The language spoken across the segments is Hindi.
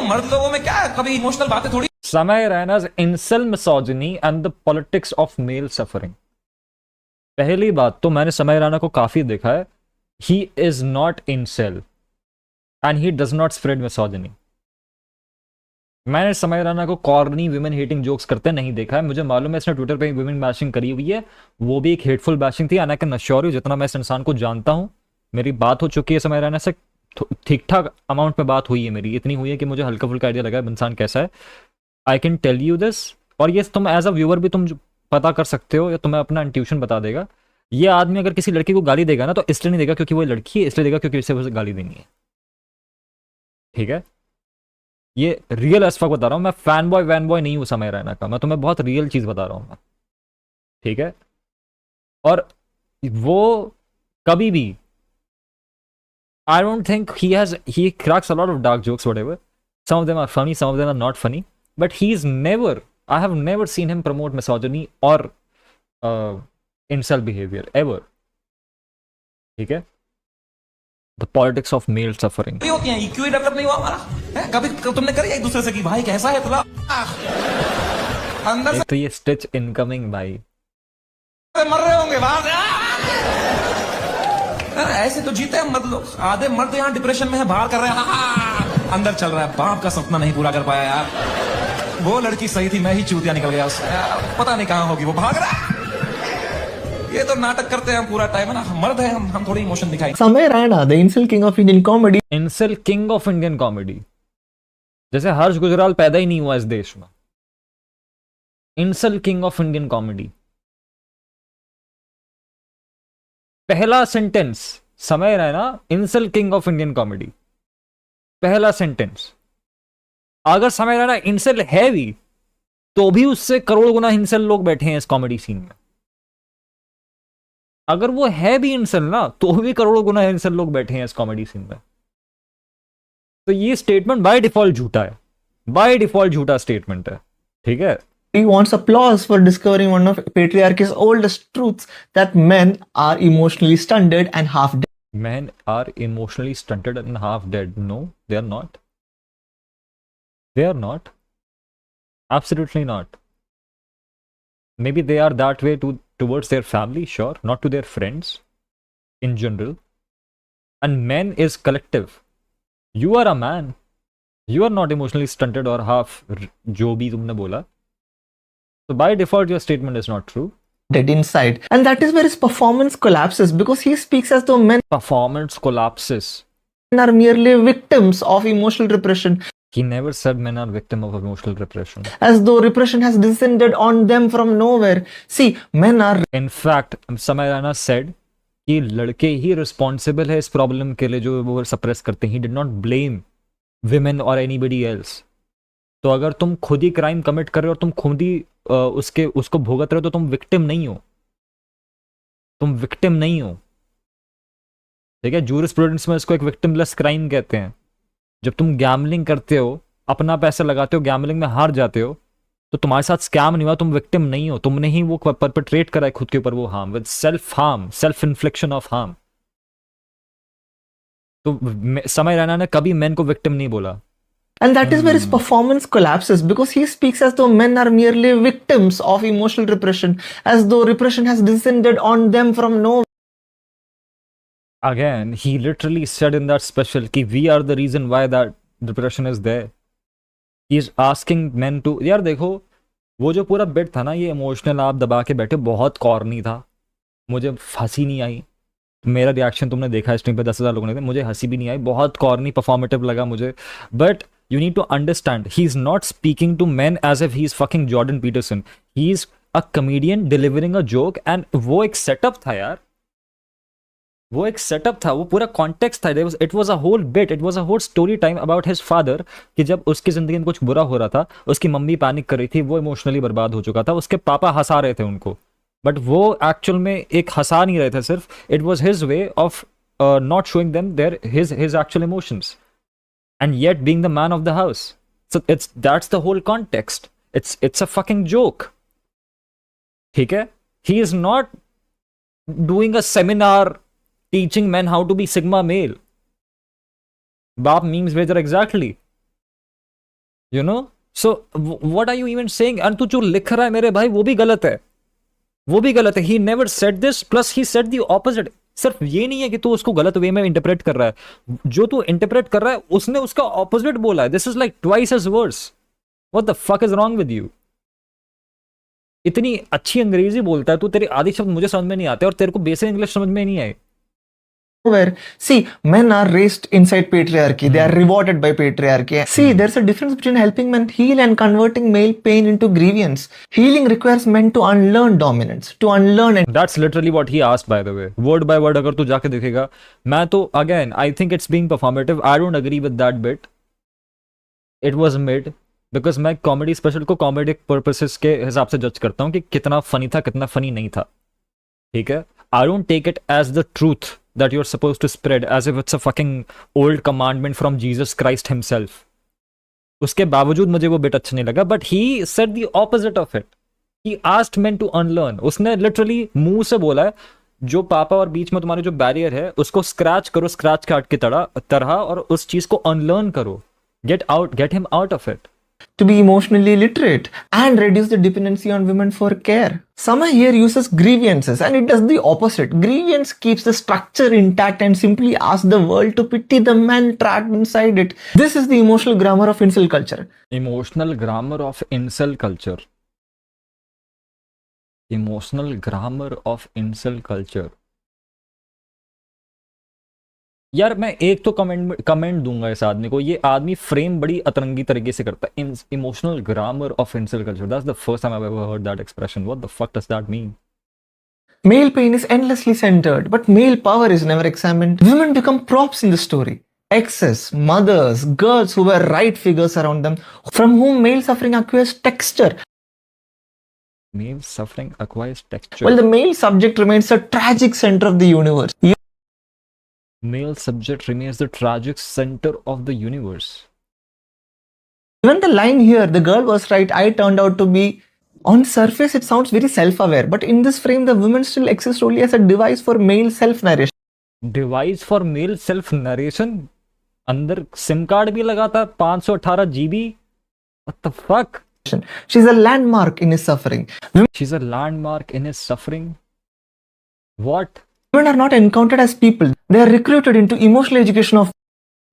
मर्द लोगों में क्या कभी इमोशनल बातें थोड़ी। समय रैना's incel misogyny and the politics of male suffering. पहली बात तो मैंने समय रैना को काफी देखा है, he is not incel and he does not spread misogyny. मैंने समय रैना को कॉर्नी विमेन हेटिंग जोक्स करते नहीं देखा है। मुझे मालूम है इसने ट्विटर पे विमेन बैशिंग करी हुई है, वो भी एक हेटफुल बैशिंग थी। And I can assure you, जितना मैं इस इंसान को जानता हूं, मेरी बात हो चुकी है समय रैना से, ठीक ठाक अमाउंट में बात हुई है मेरी, इतनी हुई है कि मुझे हल्का फुल्का आइडिया लगा है इंसान कैसा है। I can tell you this, और ये तुम एज अ व्यूअर भी तुम पता कर सकते हो, या तुम्हें अपना इंट्यूशन बता देगा। ये आदमी अगर किसी लड़की को गाली देगा ना, तो इसलिए नहीं देगा क्योंकि वो लड़की है, इसलिए देगा क्योंकि इसे गाली देनी है। ठीक है, ये रियल एस फक बता रहा हूं मैं, फैन बॉय वैन बॉय नहीं हूं समय रैना का, मैं तुम्हें बहुत रियल चीज बता रहा हूं मैं। ठीक है, और वो कभी भी, I don't think he cracks a lot of dark jokes, whatever. Some of them are funny, some of them are not funny. But I have never seen him promote misogyny or incel behavior, ever. ठीक है? The politics of male suffering. होती हैं, EQ डेवलप नहीं हुआ हमारा है? कभी तुमने करी एक दूसरे से कि भाई कैसा है तुला अंदर से तो ये स्टिच इनकमिंग भाई, मर रहे होंगे वहां से। ऐसे तो जीते हैं मर्द लोग, आधे मर्द यहाँ डिप्रेशन में है, बाहर कर रहे हैं, अंदर चल रहा है बाप का सपना नहीं पूरा कर पाया यार, वो लड़की सही थी, मैं ही चूतिया निकल गया उससे, पता नहीं कहां होगी, वो भाग रहा है। ये तो नाटक करते हैं हम पूरा टाइम, है ना, मर्द है हम थोड़ी इमोशन दिखाएंगे। समय Raina, the incel king of Indian comedy. Incel king of Indian comedy, जैसे हर्ष गुजराल पैदा ही नहीं हुआ इस देश में। Incel king of Indian comedy, पहला सेंटेंस समय Raina incel king of Indian comedy, पहला सेंटेंस। अगर समय रैना इंसेल है भी, तो भी उससे करोड़ गुना इंसेल लोग बैठे हैं इस कॉमेडी सीन में। अगर वो है भी इंसेल ना, तो भी करोड़ों गुना इंसेल लोग बैठे हैं इस कॉमेडी सीन में। तो ये स्टेटमेंट बाय डिफॉल्ट झूठा है, बाय डिफॉल्ट झूठा स्टेटमेंट है। ठीक है, He wants applause for discovering one of patriarchy's oldest truths, that men are emotionally stunted and half dead. Men are emotionally stunted and half dead. No, they are not. They are not. Absolutely not. Maybe they are that way towards their family, sure, not to their friends in general. And men is collective. You are a man. You are not emotionally stunted or half जो भी तुमने बोला. So by default, your statement is not true. Dead inside. And that is where his performance collapses, because he speaks as though men Performance collapses. are merely victims of emotional repression, He never said men are victim of emotional repression. as though repression has descended on them from nowhere. See, men are In fact, समय रैना said कि लड़के ही responsible है इस प्रॉब्लम के लिए जो वो सप्रेस करते हैं. He did not blame women or anybody else. तो अगर तुम खुद ही क्राइम कमिट कर रहे हो और तुम खुद ही उसको भुगत रहे हो, तो तुम विक्टिम नहीं हो. तुम विक्टिम नहीं हो. ठीक है, जूरिस्प्रूडेंस में इसको एक विक्टिमलेस क्राइम कहते हैं. जब तुम गैम्बलिंग करते हो, अपना पैसा लगाते हो, गैम्बलिंग में हार जाते हो, तो तुम्हारे साथ स्कैम नहीं हुआ, तुम विक्टिम नहीं हो. तुमने ही वो परपेट्रेट करा है खुद के ऊपर वो harm, with self harm, self इन्फ्लिक्शन of harm. तो समय रैना ने कभी मैन को विक्टिम नहीं बोला. And that is where his performance collapses, because he speaks as though men are merely victims of emotional repression, as though repression has descended on them from nowhere. Again, he literally said in that special कि we are the reason why that depression is there. He is asking men to, यार देखो, वो जो पूरा बिट था ना, ये इमोशनल आप दबा के बैठे, बहुत कॉर्नी था. मुझे हंसी नहीं आई. मेरा रिएक्शन तुमने देखा स्ट्रीम पे 10,000 लोगों ने थे, मुझे हंसी भी नहीं आई, बहुत कॉर्नी परफॉर्मेटिव लगा मुझे. But you need to understand, he is not speaking to men as if he is fucking Jordan Peterson. He is a comedian delivering a joke, and वो एक setup था यार. वो एक सेटअप था, वो पूरा कॉन्टेक्स्ट था. It was a whole bit, it was a whole story time about his father, कि जब उसकी जिंदगी में कुछ बुरा हो रहा था, उसकी मम्मी पैनिक कर रही थी, वो इमोशनली बर्बाद हो चुका था, उसके पापा हंसा रहे थे उनको, बट वो एक्चुअल में एक हंसा नहीं रहे थे सिर्फ. It was his way of not showing them their his actual emotions, and yet being the man of the house. So that's the whole context. It's a fucking joke. ठीक है? He is not doing a seminar teaching men how to be sigma male. बाप memes भेज रहा exactly. You know, so what are you even saying? And तू जो लिख रहा है मेरे भाई वो भी गलत है, वो भी गलत है. He never said this, plus he said the opposite. सिर्फ ये नहीं है कि तू उसको गलत वे में इंटरप्रेट कर रहा है, जो तू इंटरप्रेट कर रहा है उसने उसका ऑपोजिट बोला है. This is like twice as worse. What the fuck is wrong with you? इतनी अच्छी अंग्रेजी बोलता है तू, तेरे आदि शब्द मुझे समझ में नहीं आते और तेरे को बेसिक इंग्लिश समझ में नहीं आए. Where, see, men are raised inside patriarchy. They are rewarded by patriarchy. See, there's a difference between helping men heal and converting male pain into grievance. Healing requires men to unlearn dominance, to unlearn and That's literally what he asked, by the way. Word by word अगर तू जाके देखेगा, मैं तो again I think it's being performative. I don't agree with that bit. It was mid because मैं कॉमेडी स्पेशल को कॉमेडिक पर्पसेस के हिसाब से जज करता हूँ कि कितना फनी था कितना फनी नहीं था. ठीक है, I don't take it as the truth that you're supposed to spread as if it's a fucking old commandment from Jesus Christ himself. उसके बावजूद मुझे वो बिट अच्छा नहीं लगा, but he said the opposite of it. He asked men to unlearn. उसने literally मुंह से बोला है जो पापा और बीच में तुम्हारे जो बैरियर है उसको स्क्रैच करो, स्क्रैच कार्ड की तरह और उस चीज को अनलर्न करो. Get him out of it. to be emotionally literate and reduce the dependency on women for care. Sama here uses grievances and it does the opposite. Grievance keeps the structure intact and simply asks the world to pity the men trapped inside it. This is the emotional grammar of incel culture. Emotional grammar of incel culture. Emotional grammar of incel culture. यार मैं एक तो कमेंट दूंगा इस आदमी को, ये आदमी फ्रेम बड़ी अतरंगी तरीके से करता है. Emotional grammar of incel culture, that's the first time I have ever heard that expression. What the fuck does that mean? Male pain is endlessly centered, but male power is never examined. Women become props in the story. Exes, mothers, girls who were right figures around them, from whom male suffering acquires texture. Male suffering acquires texture. While the male subject remains the tragic center of the universe. Male subject remains the tragic center of the universe. Even the line here, the girl was right, I turned out to be, on surface it sounds very self-aware, but in this frame the women still exist only as a device for male self-narration. Device for male self-narration? अंदर सिम कार्ड भी लगाता 518 GB? What the fuck? She's a landmark in his suffering. She's a landmark in his suffering? What? Women are not encountered as people. They are recruited into emotional education of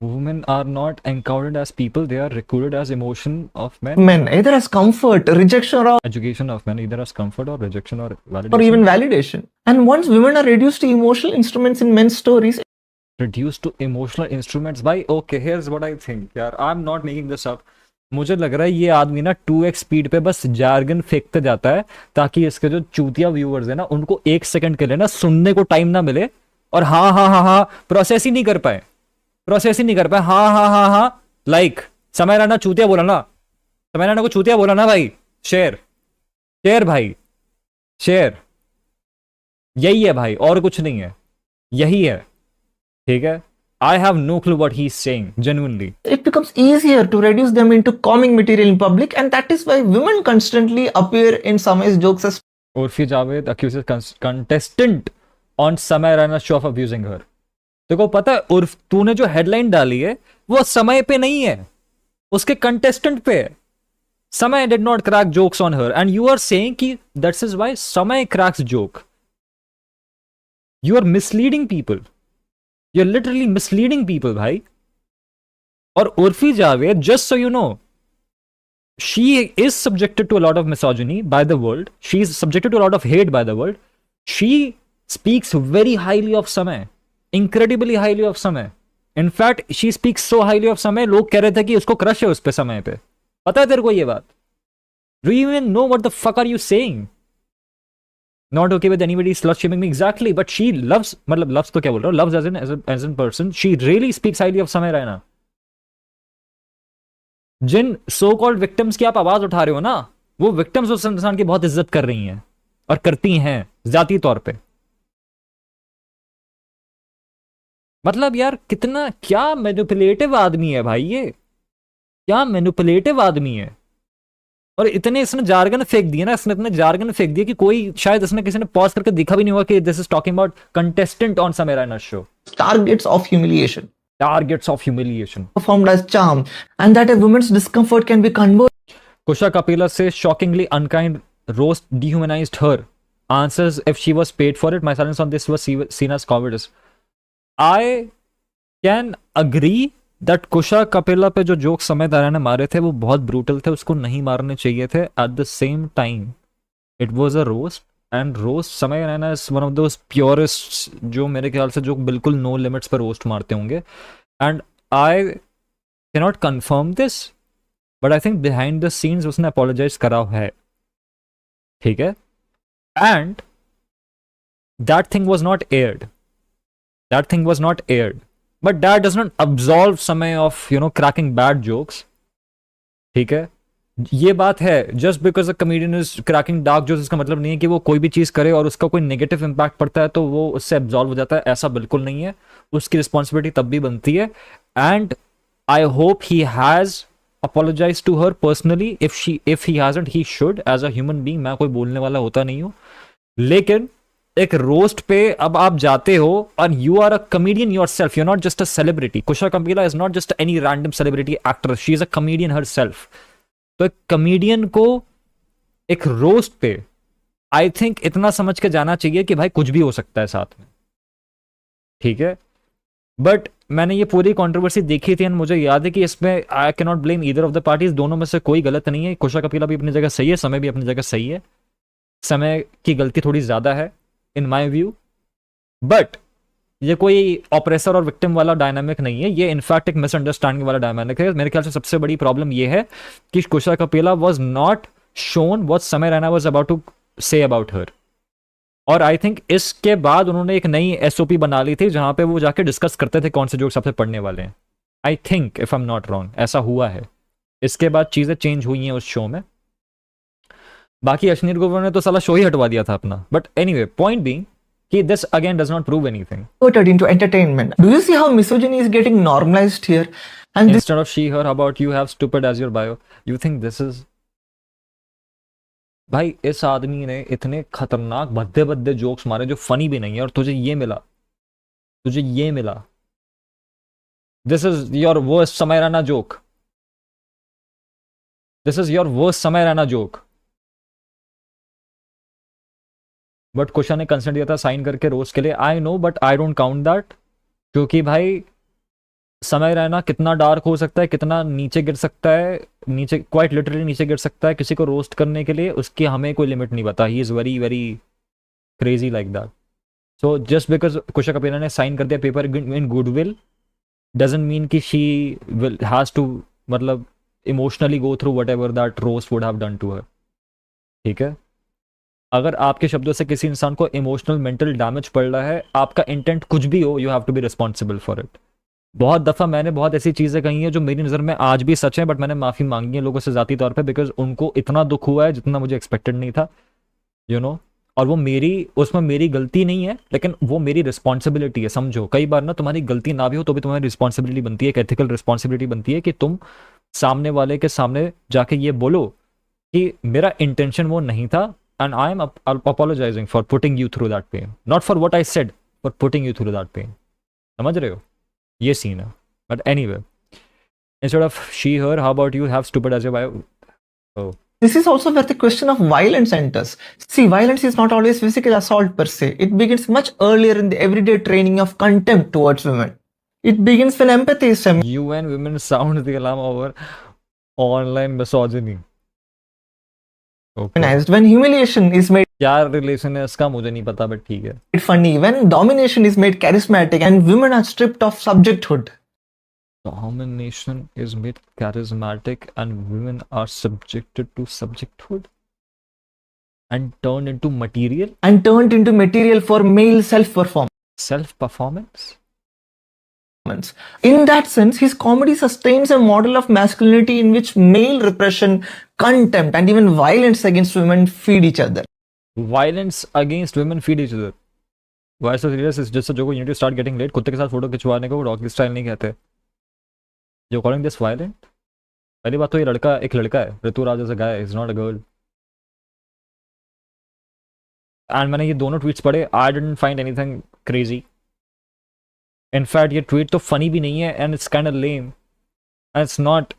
Women are not encountered as people, they are recruited as emotion of men. men, either as comfort, rejection, or Education of men, either as comfort or rejection or validation. even validation. And once women are reduced to emotional instruments in men's stories, Reduced to emotional instruments. By okay, here's what I think. यार, I'm not making this up. मुझे लग रहा है ये आदमी ना 2x स्पीड पे बस जार्गन फेंकते जाता है ताकि इसके जो चूतिया व्यूअर्स है ना उनको 1 सेकंड के लिए ना सुनने को टाइम ना मिले और हाँ प्रोसेस ही नहीं कर पाए. हाँ लाइक समय राणा चूतिया बोला ना, समय राणा को चूतिया बोला ना भाई. शेयर भाई, शेयर. यही है भाई, और कुछ नहीं है, यही है. ठीक है, I have no clue what he's saying, genuinely. it becomes easier to reduce them into comic material in public, and that is why women constantly appear in Samay's jokes as Urfi Javed accuses contestant on Samay Rana's show of abusing her. देखो पता है उर्फ, तूने जो हेडलाइन डाली है वो समय पे नहीं है, उसके कंटेस्टेंट पे है. समय did not crack jokes on her and you are saying कि that is why समय cracks joke. You are misleading people. You're literally misleading people, bhai. और Urfi Javed, just so you know, she is subjected to a lot of misogyny by the world. She is subjected to a lot of hate by the world. She speaks very highly of Samay, incredibly highly of Samay. In fact, she speaks so highly of Samay, लोग कह रहे थे कि उसको क्रश है उस पे समय पे. पता है तेरे को ये बात? Do you even know what the fuck are you saying? Not okay with anybody slut shaming me, exactly, but she loves, मतलब loves तो क्या बोल रहा हूँ, loves as in person. She really speaks highly of Samay Raina. Jin so called victims की आप आवाज उठा रहे हो ना, वो victims उस इंसान की बहुत इज्जत कर रही हैं और करती हैं जाती तौर पे. मतलब यार कितना, क्या मैनिपुलेटिव आदमी है भाई ये, क्या मैनिपुलेटिव आदमी है. और इतने इसने जार्गन फेंक दिए ना, इसने इतने जार्गन फेंक दिए कि कोई शायद इसने किसी ने पॉज करके देखा भी नहीं होगा कि this is talking about contestant on Samay Raina show. targets of humiliation. targets of humiliation. performed as charm, and that a woman's discomfort can be converted Kusha Kapila says shockingly unkind roast dehumanized her. Answers if she was paid for it. My silence on this was seen as cowardice. I can agree that कुशा कपिला पे जो जोक समय दारा ने मारे थे वो बहुत ब्रूटल थे, उसको नहीं मारने चाहिए थे. At the same time it was a roast, and roast Samay Raina is one of those purist जो मेरे ख्याल से जो बिल्कुल नो लिमिट्स पर रोस्ट मारते होंगे. And I can not confirm this, but I think behind the scenes उसने अपोलोजाइज करा है, ठीक है. And that thing was not aired, that thing was not aired, but that does not absolve समय of cracking bad jokes. ठीक है, ये बात है. just because a comedian is cracking dark jokes इसका मतलब नहीं है कि वो कोई भी चीज करे और उसका कोई नेगेटिव इम्पैक्ट पड़ता है तो वो उससे एब्जॉल्व हो जाता है. ऐसा बिल्कुल नहीं है. उसकी रिस्पॉन्सिबिलिटी तब भी बनती है. And I hope he has apologize to her personally. if he hasn't, he should as a human being. मैं कोई बोलने वाला होता नहीं हूँ, लेकिन एक रोस्ट पे अब आप जाते हो और you are a comedian yourself, you are not just a celebrity. Kusha Kapila is not just any random celebrity actor, she is a comedian herself. तो एक कमेडियन को एक रोस्ट पे आई थिंक इतना समझ के जाना चाहिए कि भाई कुछ भी हो सकता है साथ में, ठीक है. बट मैंने ये पूरी कंट्रोवर्सी देखी थी एंड मुझे याद है कि इसमें I can not blame either of the parties. दोनों में से कोई गलत नहीं है. कुशा कपिला भी अपनी जगह सही है, समय भी अपनी जगह सही है. समय की गलती थोड़ी ज्यादा है इन माई व्यू, बट ये कोई ऑपरेसर और विक्टिम वाला डायनामिक नहीं है. ये इनफैक्ट एक मिसअंडरस्टैंडिंग वाला डायनामिक है. मेरे ख्याल से सबसे बड़ी प्रॉब्लम ये है कि Kusha Kapila was not shown what Samay Raina was about to say about her. और आई थिंक इसके बाद उन्होंने एक नई एसओपी बना ली थी जहां पे वो जाके डिस्कस करते थे कौन से जोक सबसे पढ़ने वाले हैं. I think if I am not wrong ऐसा हुआ है. इसके बाद चीजें चेंज हुई हैं उस शो में. बाकी अश्नीर ग्रोवर ने तो साला शो ही हटवा दिया था अपना. बट एनीवे, पॉइंट बीइंग कि this again does not prove anything. into entertainment. Do you see how misogyny is getting normalized here? And this Instead of she her, how about you have stupid as your bio? You think this is भाई इस आदमी ने इतने खतरनाक भद्दे भद्दे जोक्स मारे जो फनी भी नहीं है और तुझे ये मिला, तुझे ये मिला. दिस इज योर वर्स्ट समय Rana joke. This is your worst समय राना जोक. बट कुशा ने कंसेंट दिया था साइन करके रोस्ट के लिए. I know, but I don't count that, क्योंकि भाई समय रहना कितना डार्क हो सकता है, कितना नीचे गिर सकता है, नीचे क्वाइट लिटरली नीचे गिर सकता है किसी को रोस्ट करने के लिए, उसकी हमें कोई लिमिट नहीं पता. He is very very crazy like that. So just because Kusha Kapila ने साइन कर दिया paper in goodwill doesn't mean कि शी विल हैज टू मतलब emotionally go through whatever that roast would have done to her. ठीक है, अगर आपके शब्दों से किसी इंसान को इमोशनल मेंटल डैमेज पड़ रहा है, आपका इंटेंट कुछ भी हो, you have to be responsible for it. बहुत दफ़ा मैंने बहुत ऐसी चीज़ें कही हैं जो मेरी नज़र में आज भी सच है, बट मैंने माफ़ी मांगी है लोगों से ज़ाती तौर पे, बिकॉज उनको इतना दुख हुआ है जितना मुझे एक्सपेक्टेड नहीं था, यू नो. और वो मेरी, उसमें मेरी गलती नहीं है, लेकिन वो मेरी रिस्पॉन्सिबिलिटी है. समझो, कई बार ना तुम्हारी गलती ना भी हो तो भी तुम्हारी रिस्पॉन्सिबिलिटी बनती है, एक एथिकल रिस्पॉन्सिबिलिटी बनती है कि तुम सामने वाले के सामने जाके ये बोलो कि मेरा इंटेंशन वो नहीं था, and I am apologizing for putting you through that pain. Not for what I said, but putting you through that pain. समझ रहे हो? ये सीन है. But anyway, instead of she, her, how about you have stupid as your bio? Oh. This is also where the question of violence enters. See, violence is not always physical assault per se. It begins much earlier in the everyday training of contempt towards women. It begins when empathy is You and women sound the alarm over online misogyny. feminized, when humiliation is made क्या रिलेशन है इसका मुझे नहीं पता, बट ठीक है. funny, when domination is made charismatic, and women are stripped of subjecthood. Domination is made charismatic and women are subjected to subjecthood and turned into material. And turned into material for male self-performance. Self-performance? In that sense, his comedy sustains a model of masculinity in which male repression, contempt, and even violence against women feed each other. Violence against women feed each other. Why so serious? It's just a joke. You need to start getting late. कुत्ते के साथ फोटो खिंचवाने को डॉगी स्टाइल नहीं कहते. You're calling this violent? पहली बात तो ये लड़का एक लड़का है. Rituraj is a guy, is not a girl. And मैंने ये दोनों ट्वीट्स पढ़े. I didn't find anything crazy in fact ये ट्वीट तो फनी भी नहीं है and it's kind of lame and it's not,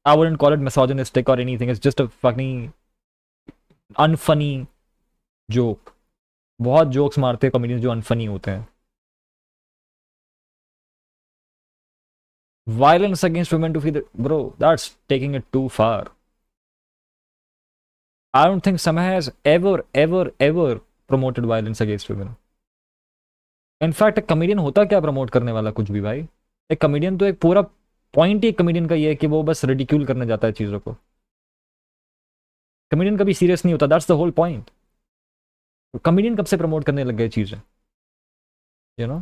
I wouldn't call it misogynistic और anything, it's just a funny unfunny joke. बहुत जोक्स मारते हैं कॉमेडियंस जो अनफनी होते हैं. Violence against women to feed the, bro, that's taking it too far. I don't think Samay has ever promoted violence against women. In fact, एक कमेडियन होता क्या प्रमोट करने वाला कुछ भी भाई. एक कमेडियन तो एक पूरा पॉइंट ही एक कमेडियन का ये है कि वो बस रिडिक्यूल करने जाता है चीज़ों को. कमेडियन कभी सीरियस नहीं होता, that's the whole point. Comedian कब से प्रमोट करने लग गए चीज़ें, यू नो.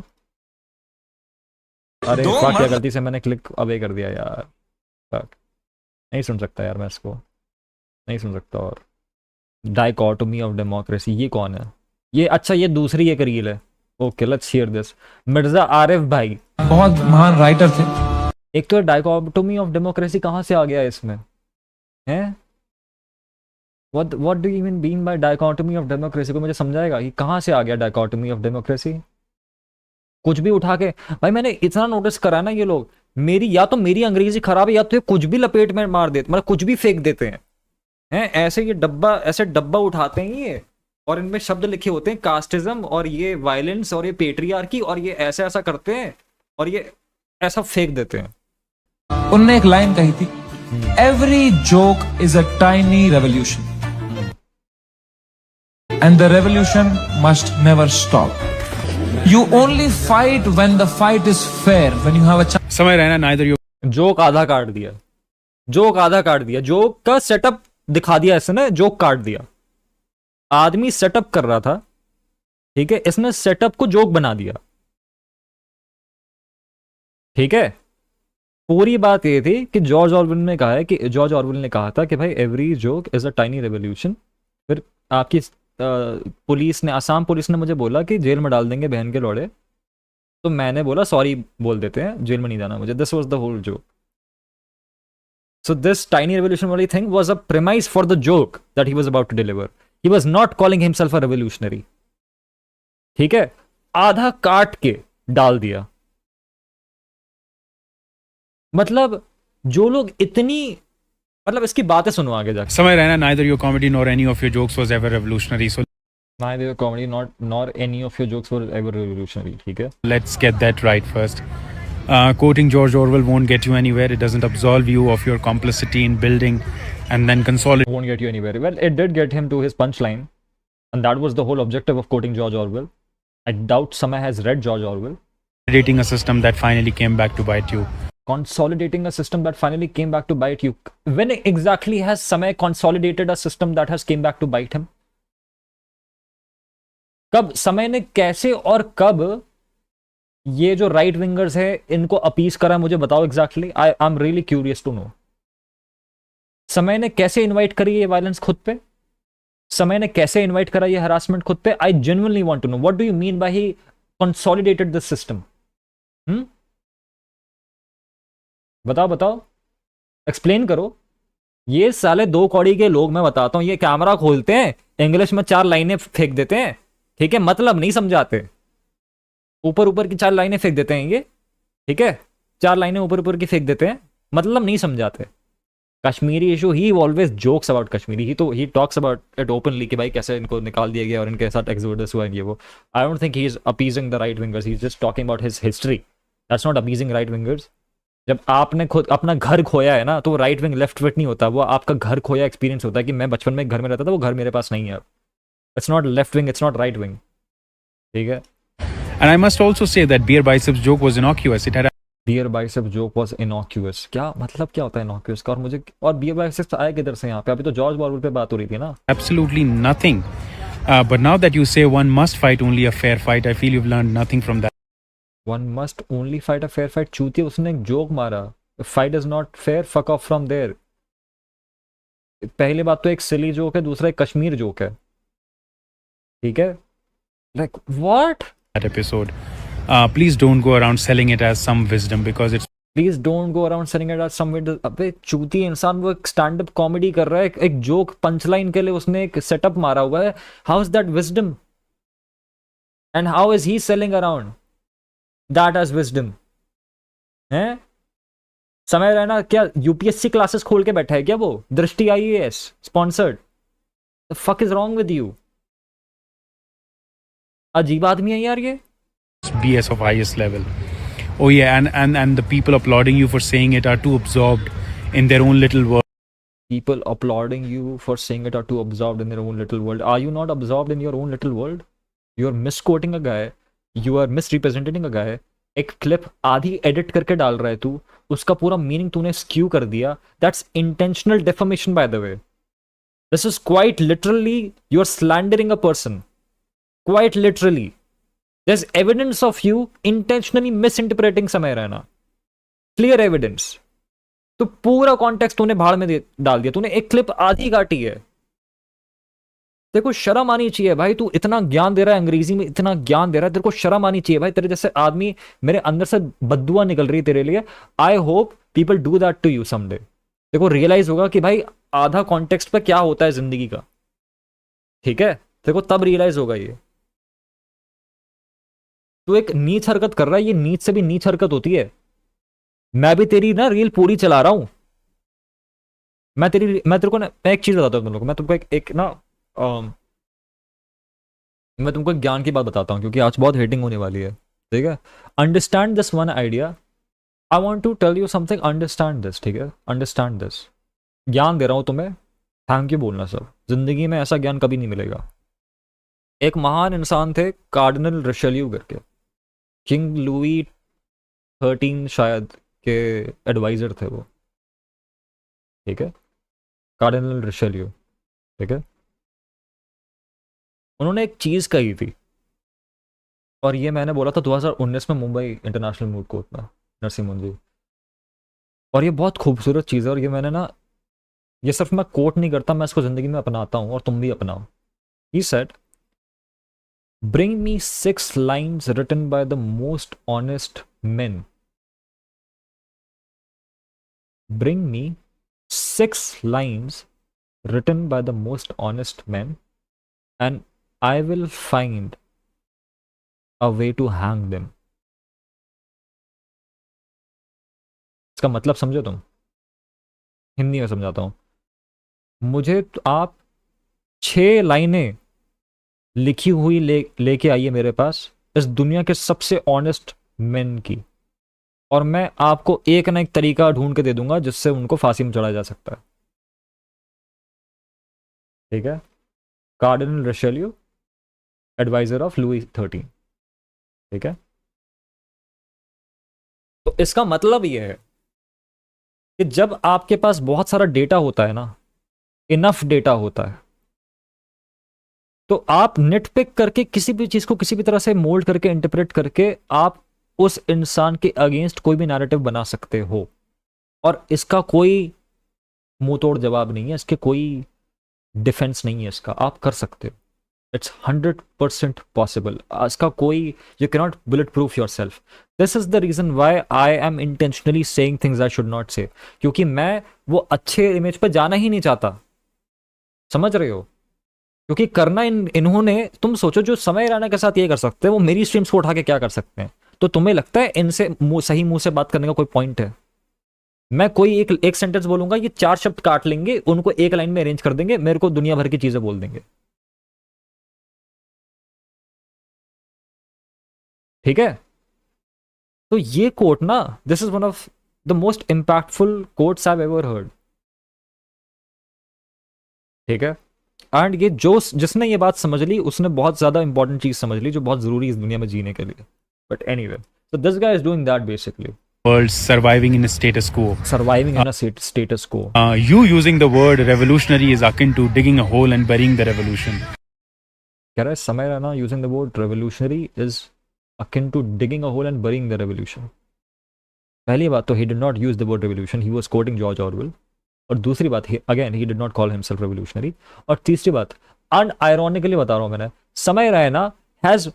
अरे दो fuck, क्या मर्द- गलती से मैंने क्लिक अवे कर दिया यार. Fuck. नहीं सुन सकता यार मैं इसको, नहीं सुन सकता. और डाइकोटोमी ऑफ डेमोक्रेसी, ये कौन है ये? अच्छा ये दूसरी एक रील है. Okay let's hear this. Mirza Arif भाई, बहुत महान राइटर थे. एक तो डाइकोटोमी ऑफ डेमोक्रेसी कहाँ से आ गया इसमें हैं? What do you even mean by dichotomy of democracy? को मुझे समझाएगा कि कहाँ से आ गया डाइकोटोमी ऑफ डेमोक्रेसी? कुछ भी उठा के भाई, मैंने इतना नोटिस करा ना, ये लोग मेरी या तो मेरी अंग्रेजी खराब है या तो ये कुछ भी लपेट में मार देते, मतलब कुछ भी फेंक देते हैं ऐसे. ये डब्बा ऐसे डब्बा उठाते हैं ये, और इनमें शब्द लिखे होते हैं कास्टिज्म और ये वायलेंस और ये पेट्रियार्की, और ये ऐसा ऐसा करते हैं और ये ऐसा फेंक देते हैं. उनने एक लाइन कही थी, every joke is a tiny revolution and the revolution must never stop. You only fight when the fight is fair, when you have a chance. समय रहना neither you जोक आधा काट दिया, जोक आधा काट दिया, जोक का सेटअप दिखा दिया इसने, जोक काट दिया. आदमी सेटअप कर रहा था, ठीक है, इसने सेटअप को जोक बना दिया. ठीक है, पूरी बात ये थी कि जॉर्ज ऑरवेल ने कहा था कि भाई every joke is a tiny revolution. फिर आपकी पुलिस ने, आसाम पुलिस ने मुझे बोला कि जेल में डाल देंगे बहन के लौड़े, तो मैंने बोला सॉरी बोल देते हैं, जेल में नहीं जाना मुझे. This was the whole joke. So this tiny revolution वाली thing was a premise for the joke that he was about to deliver. He was not calling himself a revolutionary. ठीक है, आधा काट के डाल दिया. मतलब जो लोग इतनी, मतलब इसकी बातें सुनो आगे जाके. समय रहना neither your comedy nor any of your jokes was ever revolutionary. So Neither your comedy nor any of your jokes were ever revolutionary. ठीक है, let's get that right first. Quoting George Orwell won't get you anywhere. It doesn't absolve you of your complicity in building and then consolidate won't get you anywhere. Well, it did get him to his punchline, and that was the whole objective of quoting George Orwell. I doubt Samay has read George Orwell. a system that finally came back to bite you. Consolidating a system that finally came back to bite you. When exactly has Samay consolidated a system that has came back to bite him? कब समय ने कैसे और कब ये जो राइट विंगर्स है इनको अपीस करा, मुझे बताओ exactly. I am really curious to know. समय ने कैसे इनवाइट करी ये वायलेंस खुद पे? समय ने कैसे इनवाइट करा ये हरासमेंट खुद पे? I genuinely want to know what do you mean by he consolidated this system. बताओ, एक्सप्लेन करो. ये साले दो कौड़ी के लोग, मैं बताता हूं, ये कैमरा खोलते हैं, इंग्लिश में 4 लाइनें फेंक देते हैं, ठीक है, मतलब नहीं समझाते, ऊपर की 4 लाइनें फेंक देते हैं ये, ठीक है, 4 लाइनें ऊपर की फेंक देते हैं, मतलब नहीं समझाते. Kashmiri issue, he always jokes about Kashmiri, he talks about it openly कि भाई कैसे इनको निकाल दिया गया और इनके साथ एक्सोडस हुआ ये वो. I don't think he is appeasing the right wingers, he is just talking about his history. That's not appeasing right wingers. जब आपने खुद अपना घर खोया है ना, तो राइट विंग लेफ्ट विंग नहीं होता, वो आपका घर खोया एक्सपीरियंस होता है कि मैं बचपन में एक घर में रहता था, वो घर मेरे पास नहीं है. It's not left wing, it's not right wing. ठीक है. And I must also say that Beer Biceps joke was innocuous. It had beer bicep joke was innocuous. क्या मतलब, क्या होता है इनॉक्यूअस का? और मुझे, और बियर बाइसेप्स आया किधर से यहाँ पे? अभी तो जॉर्ज ऑरवेल पे बात हो रही थी ना. absolutely nothing. But now that you say one must fight only a fair fight, I feel you've learned nothing from that. One must only fight a fair fight. चूतिया, उसने एक जोक मारा, fight is not fair, fuck off from there. पहली बात तो एक सिली जोक है, दूसरा एक कश्मीर जोक है. ठीक है, like what? That episode. Please don't go around selling it as some wisdom because it's please don't go around selling it as some. अबे चूती इंसान, वो एक स्टैंड अप कॉमेडी कर रहा है, एक जोक पंच लाइन के लिए उसने एक सेटअप मारा हुआ है. How is that wisdom? And how is he selling around? That as wisdom है। समय रैना क्या यूपीएससी क्लासेस खोल के बैठा है क्या वो? दृष्टि IAS sponsored. The fuck is wrong with you? अजीब आदमी है यार ये। BS of highest level. Oh yeah, and the people applauding you for saying it are too absorbed in their own little world. People applauding you for saying it are too absorbed in their own little world. Are you not absorbed in your own little world? You are misquoting a guy. You are misrepresenting a guy. एक क्लिप आधी एडिट करके डाल रहा है तू, उसका पूरा मीनिंग तूने स्क्यू कर दिया. That's intentional defamation by the way. This is quite literally you are slandering a person. Quite literally there's evidence of you intentionally misinterpreting समय रहना. Clear evidence. तो पूरा कॉन्टेक्स्ट तूने भाड़ में डाल दिया. तूने एक क्लिप आधी काटी है. देखो शर्म आनी चाहिए भाई. तू इतना ज्ञान दे रहा है, अंग्रेजी में इतना ज्ञान दे रहा है, तेरे को शर्म आनी चाहिए भाई. तेरे जैसे आदमी, मेरे अंदर से बद्दुआ निकल रही है तेरे लिए. I hope people do that to you someday. देखो रियलाइज होगा कि भाई आधा कॉन्टेक्स्ट पे क्या होता है जिंदगी का. ठीक है, देखो तब रियलाइज होगा ये. तू एक नीच हरकत कर रहा है, ये नीच से भी नीच हरकत होती है. मैं भी तेरी ना रील पूरी चला रहा हूं. मैं तेरे को ना, मैं एक चीज बताता हूं तुम लोग को. मैं तुमको एक ना मैं तुमको एक ज्ञान की बात बताता हूं, क्योंकि आज बहुत हेटिंग होने वाली है. ठीक है, understand this one idea. I want to tell you something. Understand this. ठीक है, अंडरस्टैंड दिस. ज्ञान दे रहा हूं तुम्हें, थैंक यू बोलना सब. जिंदगी में ऐसा ज्ञान कभी नहीं मिलेगा. एक महान इंसान थे कार्डिनल रिशेल्यू करके. किंग लुई 13 शायद के एडवाइजर थे वो. ठीक है, कार्डिनल रिशेल्यू. ठीक है, उन्होंने एक चीज कही थी, और ये मैंने बोला था 2019 में मुंबई इंटरनेशनल मूड कोर्ट में, नरसिंह मुंजी. और ये बहुत खूबसूरत चीज़ है, और ये मैंने ना, ये सिर्फ मैं कोट नहीं करता, मैं इसको जिंदगी में अपनाता हूँ, और तुम भी अपनाओ. He said, bring me 6 lines written by the most honest men. Bring me 6 lines written by the most honest men, and I will find a way to hang them. इसका मतलब समझो तुम. हिंदी में समझाता हूं. मुझे आप 6 लाइनें लिखी हुई लेके आइए मेरे पास इस दुनिया के सबसे ऑनेस्ट मेन की, और मैं आपको एक ना एक तरीका ढूंढ के दे दूंगा जिससे उनको फांसी में चढ़ाया जा सकता है. ठीक है, Cardinal Richelieu, adviser of Louis 13. ठीक है, तो इसका मतलब यह है कि जब आपके पास बहुत सारा डेटा होता है ना, इनफ डेटा होता है, तो आप नेट पिक करके किसी भी चीज को किसी भी तरह से मोल्ड करके इंटरप्रेट करके आप उस इंसान के अगेंस्ट कोई भी नैरेटिव बना सकते हो. और इसका कोई मुंह तोड़ जवाब नहीं है, इसके कोई डिफेंस नहीं है इसका. आप कर सकते हो. It's 100% possible. इसका कोई, you can not bulletproof yourself. This is the reason why I am intentionally saying things I should not say, क्योंकि मैं वो अच्छे इमेज पे जाना ही नहीं चाहता. समझ रहे हो? क्योंकि करना इन्होंने, तुम सोचो जो समय रैना के साथ ये कर सकते हैं, वो मेरी स्ट्रीम्स को उठा के क्या कर सकते हैं. तो तुम्हें लगता है इनसे सही मुंह से बात करने का कोई पॉइंट है? मैं कोई एक सेंटेंस बोलूंगा, ये 4 शब्द काट लेंगे, उनको एक लाइन में अरेंज कर देंगे, मेरे को दुनिया भर की चीजें बोल देंगे. ठीक है, तो ये कोट ना, this is one of the most impactful quotes I have ever heard. ठीक है, एंड ये जिसने ये बात समझ ली, उसने बहुत ज्यादा इंपॉर्टेंट चीज समझ ली जो बहुत जरूरी है इस दुनिया में जीने के लिए. But anyway, so this guy is doing that basically. World surviving in a status quo. Surviving in a status quo. You using the word revolutionary is akin to digging a hole and burying the revolution. कह रहा है समय रहना, using the word revolutionary is akin to digging a hole and burying the revolution. पहली बात तो he did not use the word revolution, he was quoting George Orwell. और दूसरी बात, again he did not call himself revolutionary. और तीसरी बात, unironically बता रहा हूं मैंने, समय रहना has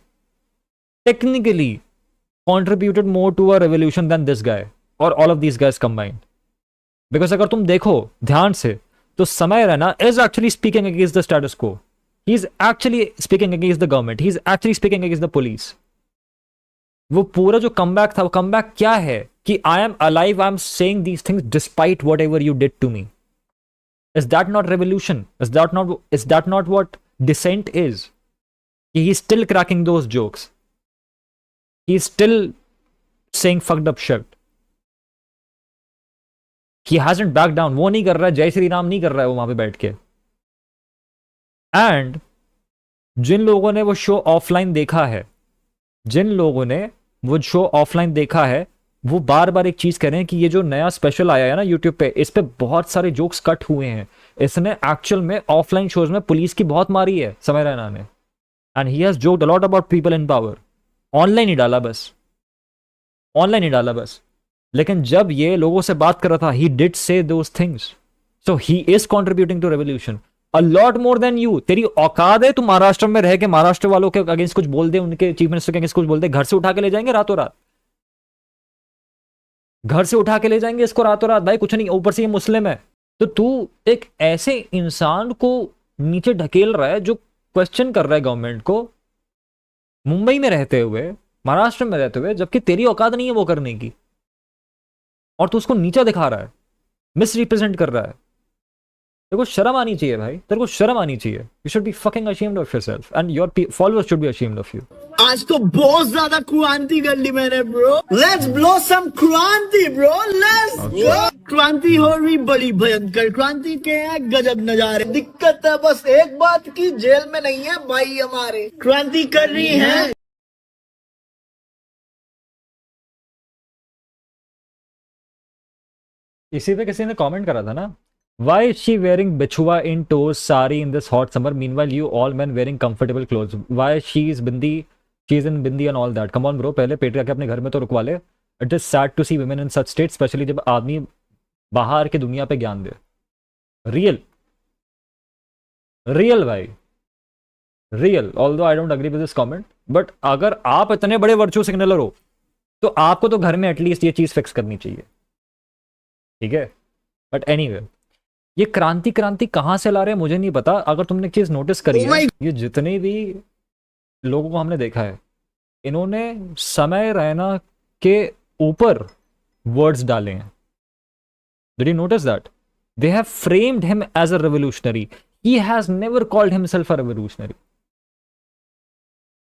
technically contributed more to a revolution than this guy or all of these guys combined. Because अगर तुम देखो ध्यान से, तो समय रहना is actually speaking against the status quo. He is actually speaking against the government. He is actually speaking against the police. वो पूरा जो कमबैक था, वो कमबैक क्या है कि I am alive, I am saying these things despite whatever you did to me. Is that not revolution? Is that not what dissent is? He is still cracking those jokes, he is still saying fucked up shit. He hasn't backed down. वो नहीं कर रहा है, जय श्री राम नहीं कर रहा है वो वहां पे बैठ के. एंड जिन लोगों ने वो शो ऑफलाइन देखा है, जिन लोगों ने वो शो ऑफलाइन देखा है, वो बार बार एक चीज कह रहे हैं कि ये जो नया स्पेशल आया है ना यूट्यूब पे, इस पे बहुत सारे जोक्स कट हुए हैं. इसने एक्चुअल में ऑफलाइन शोज में पुलिस की बहुत मारी है समय रैना ने. And he has joked a lot about people in power. Online ही डाला बस, ऑनलाइन ही डाला बस. लेकिन जब ये लोगों से बात कर रहा था, he did say those things. So he is contributing to revolution a lot more than you. तेरी औकात है तू महाराष्ट्र में रह के महाराष्ट्र वालों के अगेंस्ट कुछ बोल दे, उनके चीफ मिनिस्टर के अगेंस्ट कुछ बोल दे, घर से उठा के ले जाएंगे रातों रात. घर से उठा के ले जाएंगे इसको रातों रात. भाई कुछ नहीं, ऊपर से ये मुस्लिम है. तो तू एक ऐसे इंसान को नीचे ढकेल रहा है जो क्वेश्चन कर रहा है गवर्नमेंट को, मुंबई में रहते हुए, महाराष्ट्र में रहते हुए, जबकि तेरी औकात नहीं है वो करने की, और तू उसको नीचा दिखा रहा है, मिस रिप्रेजेंट कर रहा है. तेरे को शर्म आनी चाहिए भाई, तेरे को शर्म आनी चाहिए. You should be fucking ashamed of yourself and your followers should be ashamed of you. आज तो बहुत ज्यादा क्रांति कर ली मैंने ब्रो. लेट्स ब्लो सम क्रांति ब्रो, लेट्स गो. क्रांति हो रही बड़ी भयंकर, क्रांति के हैं गजब नजारे. दिक्कत है बस एक बात की, जेल में नहीं है भाई हमारे. क्रांति कर रही है. इसी पे किसी ने कमेंट करा था ना, why is she wearing bichua in toes sari in this hot summer, meanwhile you all men wearing comfortable clothes, why she is in bindi and all that. come on bro, पहले पेट रखे अपने घर में तो रुकवा ले. it is sad to see women in such state, especially जब आदमी बाहर के दुनिया पे ज्ञान दे. रियल भाई, real. although I don't agree with this comment, but अगर आप इतने बड़े वर्चू सिग्नलर हो तो आपको तो घर में एटलीस्ट ये चीज फिक्स करनी चाहिए, ठीक है. बट एनीवे, ये क्रांति क्रांति कहां से ला रहे हैं मुझे नहीं पता. अगर तुमने एक चीज नोटिस करी है, ये जितने भी लोगों को हमने देखा है, इन्होंने समय रैना के ऊपर वर्ड्स डाले हैं. Did you notice that? They have framed him as a revolutionary. He has never called himself a revolutionary.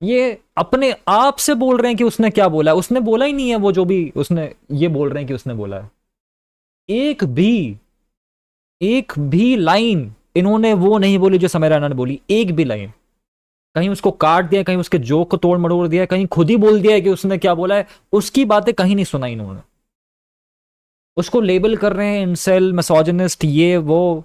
ये अपने आप से बोल रहे हैं कि उसने क्या बोला है. उसने बोला ही नहीं है वो, जो भी उसने ये बोल रहे हैं कि उसने बोला है. एक भी लाइन इन्होंने वो नहीं बोली जो समय रैना ने बोली. एक भी लाइन. कहीं उसको काट दिया, कहीं उसके जोक को तोड़ मड़ोड़ दिया, कहीं खुद ही बोल दिया है कि उसने क्या बोला है. उसकी बातें कहीं नहीं सुनाई इन्होंने. उसको लेबल कर रहे हैं इंसेल, मिसोजिनिस्ट, ये वो,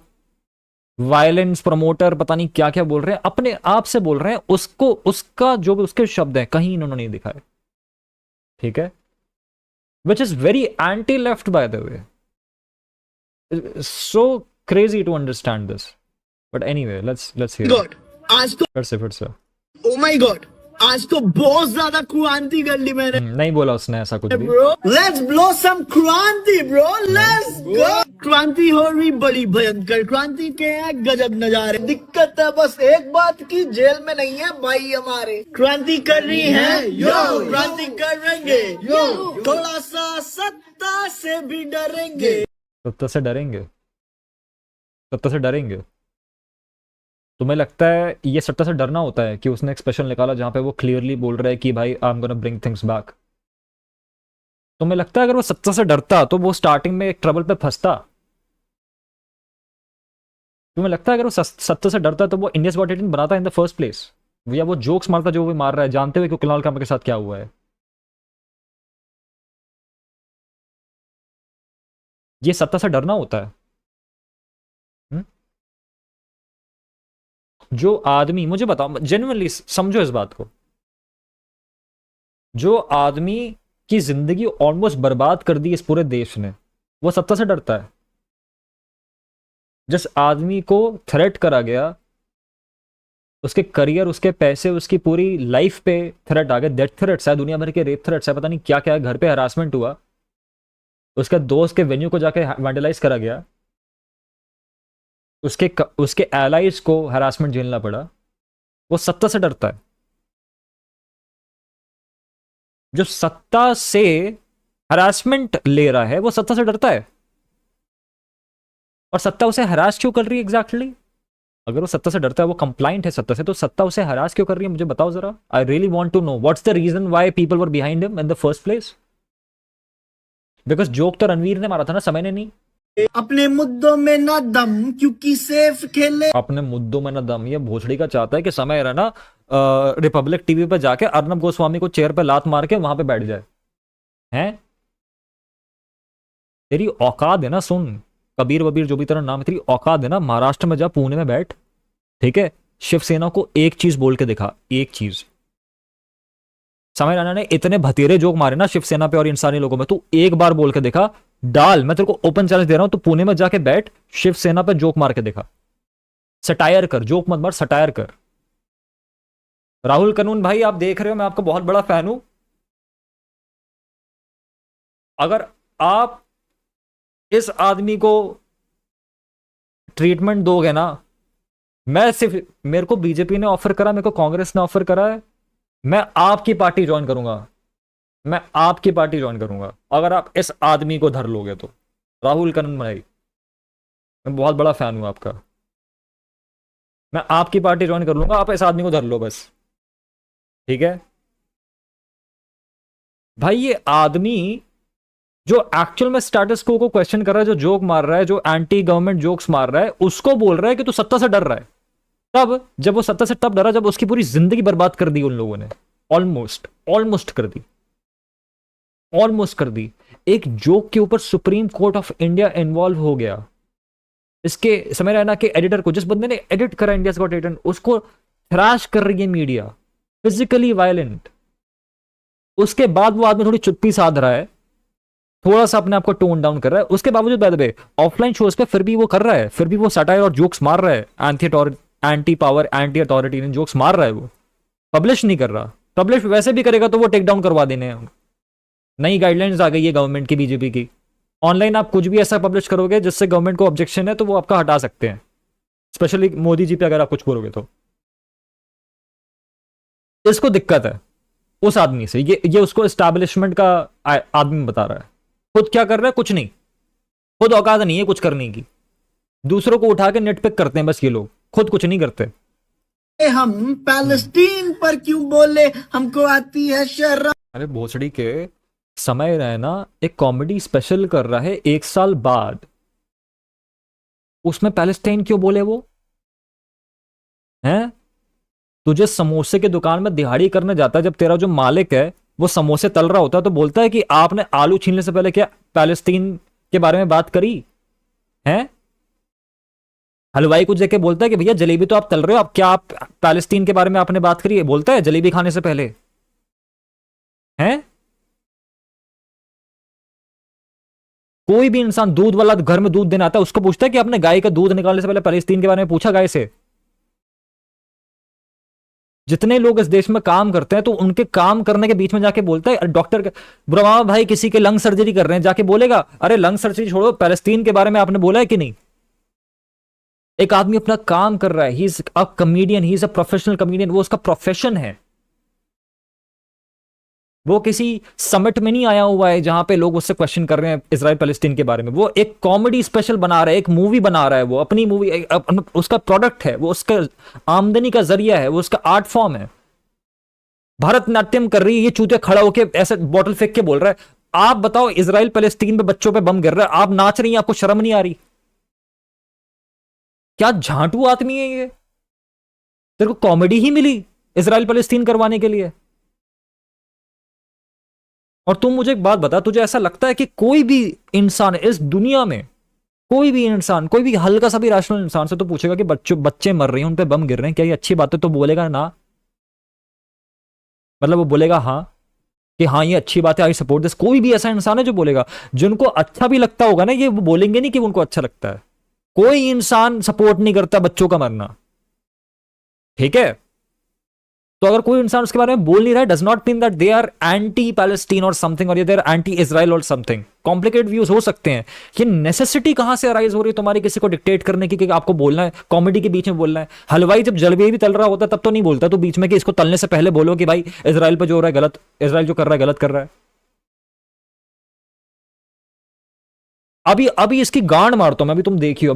वायलेंस प्रमोटर, पता नहीं क्या क्या बोल रहे हैं. अपने आप से बोल रहे हैं. उसको, उसका जो भी उसके शब्द हैं कहीं इन्होंने नहीं दिखाए, ठीक है. Which is very anti left by the way. So crazy to understand this, but anyway, let's hear. God आज तो फिर से ओ माय गॉड, आज तो बहुत ज्यादा क्रांति कर ली मैंने नहीं बोला उसने ऐसा कुछ भी. ब्रो. लेट्स ब्लो सम क्रांति ब्रो, लेट्स गो. क्रांति हो रही बड़ी भयंकर, क्रांति के हैं गजब नजारे. दिक्कत है बस एक बात की, जेल में नहीं है भाई हमारे. क्रांति कर रही है यो, क्रांति करेंगे यो. थोड़ा सा सत्ता से भी डरेंगे. सत्ता से डरेंगे? सत्ता से डरेंगे? तुम्हें लगता है ये सत्ता से डरना होता है कि उसने एक स्पेशल निकाला जहां पे वो क्लियरली बोल रहा है कि भाई आई am gonna bring things back? तुम्हें लगता है अगर वो सत्ता से डरता तो वो स्टार्टिंग में एक ट्रबल पे फंसता? तुम्हें लगता है अगर वो सत्ता से डरता तो वो इंडियाज गॉट टैलेंट बनाता इन द फर्स्ट प्लेस, या वो जोक्स मारता जो वो मार रहा है जानते हुए कि कुणाल कामत के साथ क्या हुआ है? ये सत्ता से डरना होता है. जो आदमी, मुझे बताओ जेन्युइनली समझो इस बात को, जो आदमी की जिंदगी ऑलमोस्ट बर्बाद कर दी इस पूरे देश ने, वो सत्ता से डरता है? जिस आदमी को थ्रेट करा गया, उसके करियर, उसके पैसे, उसकी पूरी लाइफ पे थ्रेट आ गए. डेथ थ्रेट्स है, दुनिया भर के रेप थ्रेट्स है, पता नहीं क्या क्या है, घर पे हरासमेंट हुआ, उसके दोस्त के वेन्यू को जाके वैंडलाइज करा गया, उसके एलाइज को हरासमेंट झेलना पड़ा. वो सत्ता से डरता है. जो सत्ता से हरासमेंट ले रहा है वो सत्ता से डरता है, और सत्ता उसे हरास क्यों कर रही है एग्जैक्टली? अगर वो सत्ता से डरता है, वो कंप्लाइंट है सत्ता से, तो सत्ता उसे हरास क्यों कर रही है? मुझे बताओ जरा। I really want to know what's the reason why people were behind him in the first place. Because joke तो रणवीर ने मारा था ना, समय ने नहीं। अपने मुद्दों में ना दम, क्योंकि सेफ खेले। अपने मुद्दों में ना दम, ये भोसड़ी का चाहता है कि समय रहना रिपब्लिक टीवी पे जाके अर्नब गोस्वामी को चेयर पे लात मार के वहां पे बैठ जाए। हैं, तेरी औकात है ना, सुन कबीर वबीर जो भी तेरा नाम है, तेरी औकात है ना, महाराष्ट्र में जा, पुणे में बैठ, ठीक है, शिवसेना को एक चीज बोल के दिखा, एक चीज। समय राणा ने इतने भतीरे जोक मारे ना शिवसेना पे और इंसानी लोगों में, तू एक बार बोल के दिखा, डाल, मैं तेरे को ओपन चैलेंज दे रहा हूं, तू पुणे में जाके बैठ, शिवसेना पे जोक मार के दिखा, सटायर कर, जोक मत मार, सटायर कर। राहुल कानून भाई, आप देख रहे हो मैं आपका बहुत बड़ा फैन हूं। अगर आप इस आदमी को ट्रीटमेंट दोगे ना, मैं सिर्फ, मेरे को बीजेपी ने ऑफर करा, मेरे को कांग्रेस ने ऑफर करा है, मैं आपकी पार्टी ज्वाइन करूंगा, मैं आपकी पार्टी ज्वाइन करूंगा अगर आप इस आदमी को धर लोगे तो। राहुल कानून भाई, मैं बहुत बड़ा फैन हूं आपका, मैं आपकी पार्टी ज्वाइन कर लूंगा, आप इस आदमी को धर लो बस, ठीक है भाई। ये आदमी जो एक्चुअल में स्टेटस को क्वेश्चन कर रहा है, जो जोक मार रहा है, जो एंटी गवर्नमेंट जोक्स मार रहा है, उसको बोल रहा है कि तू सत्ता से डर रहा है। तब जब वो सत्ता से तब डरा जब उसकी पूरी जिंदगी बर्बाद कर दी उन लोगों ने, ऑलमोस्ट कर दी, ऑलमोस्ट कर दी। एक जोक के ऊपर supreme court of India involve हो गया। इसके समय रहना के एडिटर को, जिस बंदे ने एडिट करा इंडिया गॉट टैलेंट, उसको थ्रैश कर रही है मीडिया, फिजिकली वायलेंट। उसके बाद वो आदमी थोड़ी चुप्पी साध रहा है, थोड़ा सा अपने आप को टोन डाउन कर रहा है, उसके बावजूद bye the way offline shows पे फिर भी वो कर रहा है, फिर भी वो सटायर और जोक्स मार रहा है, anti power anti authoritarian jokes मार रहा है। वो पब्लिश नहीं कर रहा, पब्लिश वैसे भी करेगा तो वो टेक डाउन करवा देने हैं। नई गाइडलाइंस आ गई है गवर्नमेंट की, बीजेपी की, ऑनलाइन आप कुछ भी ऐसा पब्लिश करोगे जिससे गवर्नमेंट को ऑब्जेक्शन है तो वो आपका हटा सकते हैं, स्पेशली मोदी जी पे अगर आप कुछ बोलोगे तो। इसको दिक्कत है उस आदमी से, ये उसको एस्टैब्लिशमेंट का आदमी बता रहा है। खुद क्या कर रहा है? कुछ नहीं, खुद औकात नहीं है कुछ करने की, दूसरों को उठा के नेट पिक करते हैं बस ये लोग, खुद कुछ नहीं करते। हम पैलेस्टीन पर क्यों बोले, हमको आती है शर्म। अरे भोसड़ी के, समय रहना एक कॉमेडी स्पेशल कर रहा है 1 साल बाद, उसमें पैलेस्टाइन क्यों बोले वो हैं? तुझे समोसे की दुकान में दिहाड़ी करने जाता है, जब तेरा जो मालिक है वो समोसे तल रहा होता है तो बोलता है कि आपने आलू छीनने से पहले क्या पैलेस्टीन के बारे में बात करी है? हलवाई कुछ देख के बोलता है कि भैया जलेबी तो आप तल रहे हो, आप क्या आप पैलेस्टीन के बारे में आपने बात करी है? बोलता है जलेबी खाने से पहले हैं? कोई भी इंसान दूध वाला घर में दूध देना आता है, उसको पूछता है कि आपने गाय का दूध निकालने से पहले पैलेस्टीन के बारे में पूछा गाय से? जितने लोग इस देश में काम करते हैं तो उनके काम करने के बीच में जाके बोलता है, डॉक्टर बुरवा भाई किसी के लंग सर्जरी कर रहे हैं, जाके बोलेगा अरे लंग सर्जरी छोड़ो, पैलेस्टीन के बारे में आपने बोला है कि नहीं? एक आदमी अपना काम कर रहा है, he is a comedian, he is a professional comedian, वो उसका प्रोफेशन है। वो किसी समिट में नहीं आया हुआ है जहां पे लोग उससे क्वेश्चन कर रहे हैं इजराइल पैलेस्टीन के बारे में। वो एक कॉमेडी स्पेशल बना रहा है, एक मूवी बना रहा है, वो अपनी मूवी, उसका प्रोडक्ट है, वो उसका आमदनी का जरिया है, वो उसका आर्ट फॉर्म है। भरतनाट्यम कर रही है ये चूतिया, खड़ा होकर ऐसे बॉटल फेंक के बोल रहा है। आप बताओ, इजराइल पैलेस्टीन पे बच्चों पे बम गिर रहा है, आप नाच रही हैं, आपको शर्म नहीं आ रही? क्या झांटू आदमी है ये? तेरे को कॉमेडी ही मिली इजराइल पैलेस्टीन करवाने के लिए? और तुम मुझे एक बात बता, तुझे ऐसा लगता है कि कोई भी इंसान इस दुनिया में, कोई भी इंसान, कोई भी हल्का सा भी रैशनल इंसान से तो पूछेगा कि बच्चे मर रहे हैं, उन पे बम गिर रहे हैं, क्या ये अच्छी बात है? तो बोलेगा ना, मतलब वो बोलेगा हाँ कि हाँ ये अच्छी बात है, आई सपोर्ट दिस। कोई भी ऐसा इंसान है जो बोलेगा? जिनको अच्छा भी लगता होगा ना, ये वो बोलेंगे नहीं कि उनको अच्छा लगता है। कोई इंसान सपोर्ट नहीं करता बच्चों का मरना, ठीक है? तो अगर कोई इंसान उसके बारे में बोल नहीं रहा है, does not mean that they are anti Palestine और समथिंग, और दे आर एंटी इजराइल और समथिंग। कॉम्प्लिकेटेड व्यूज हो सकते हैं। ये नेसेसिटी कहां से अराइज हो रही है तुम्हारी किसी को डिक्टेट करने की कि आपको बोलना है, कॉमेडी के बीच में बोलना है? हलवाई जब जलेबी भी तल रहा होता है तब तो नहीं बोलता तो बीच में कि इसको तलने से पहले बोलो कि भाई इजराइल पे जो हो रहा है गलत, इजराइल जो कर रहा है गलत कर रहा है। अभी इसकी गांड मारता हूं मैं, अभी तुम देखियो,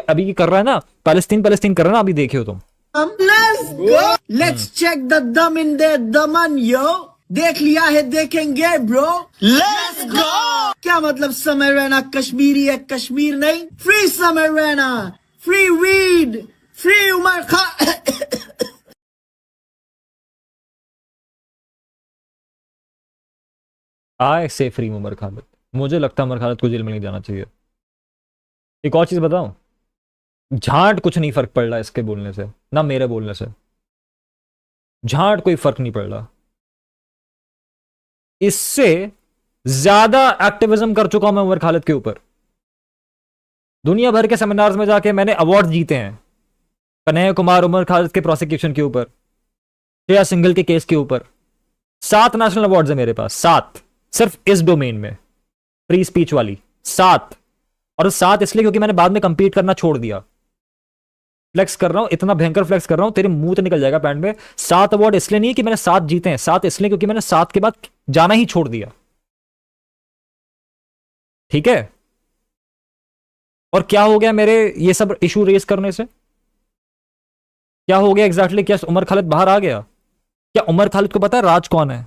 अभी ये कर रहा है ना, पैलेस्टीन कर रहा है ना, अभी देखियो तुम। Let's go. Let's check the dum in their daman, yo. देख लिया है देखेंगे ब्रो। Let's go. क्या मतलब समर रैना कश्मीरी है, कश्मीर नहीं? Free Samar Raina, free weed, free Umar Khan. I say free Umar Khalid. मुझे लगता है उमर खालिद को जेल में नहीं जाना चाहिए। एक और चीज बताऊं, झांट कुछ नहीं फर्क पड़ रहा इसके बोलने से, ना मेरे बोलने से, झांट कोई फर्क नहीं पड़ रहा। इससे ज्यादा एक्टिविज्म कर चुका हूं मैं उमर खालिद के ऊपर। दुनिया भर के सेमिनार्स में जाके मैंने अवार्ड जीते हैं, कन्हैया कुमार उमर खालिद के प्रोसिक्यूशन के ऊपर, श्रेया सिंघल के केस के ऊपर। 7 नेशनल अवार्ड्स है मेरे पास, 7 सिर्फ इस डोमेन में, फ्री स्पीच वाली 7। और 7 इसलिए क्योंकि मैंने बाद में कंपीट करना छोड़ दिया। फ्लेक्स कर रहा हूं, इतना भयंकर फ्लेक्स कर रहा हूं तेरे मुंह तो निकल जाएगा पैंट में। 7 अवार्ड इसलिए नहीं कि मैंने 7 जीते हैं, 7 इसलिए क्योंकि मैंने 7 के बाद जाना ही छोड़ दिया। ठीक है? और क्या हो गया मेरे ये सब इशू रेस करने से? क्या हो गया एग्जैक्टली? क्या उमर खालिद बाहर आ गया? क्या उमर खालिद को पता है राज कौन है?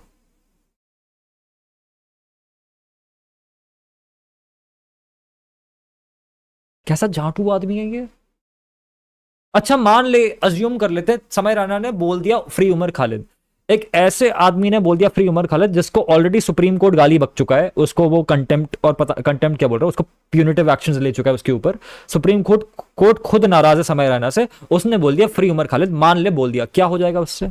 कैसा झांटू आदमी है ये। अच्छा मान ले, अज्यूम कर लेते, समय रैना ने बोल दिया फ्री उमर खालिद। एक ऐसे आदमी ने बोल दिया फ्री उमर खालिद जिसको ऑलरेडी सुप्रीम कोर्ट गाली बक चुका है, उसको वो कंटेम्प्ट और कंटेम्प्ट क्या बोल रहा है, उसको प्यूनिटिव एक्शंस ले चुका है उसके ऊपर। सुप्रीम कोर्ट खुद नाराज है समय रैना से, उसने बोल दिया फ्री उमर खालिद। मान ले बोल दिया, क्या हो जाएगा उससे?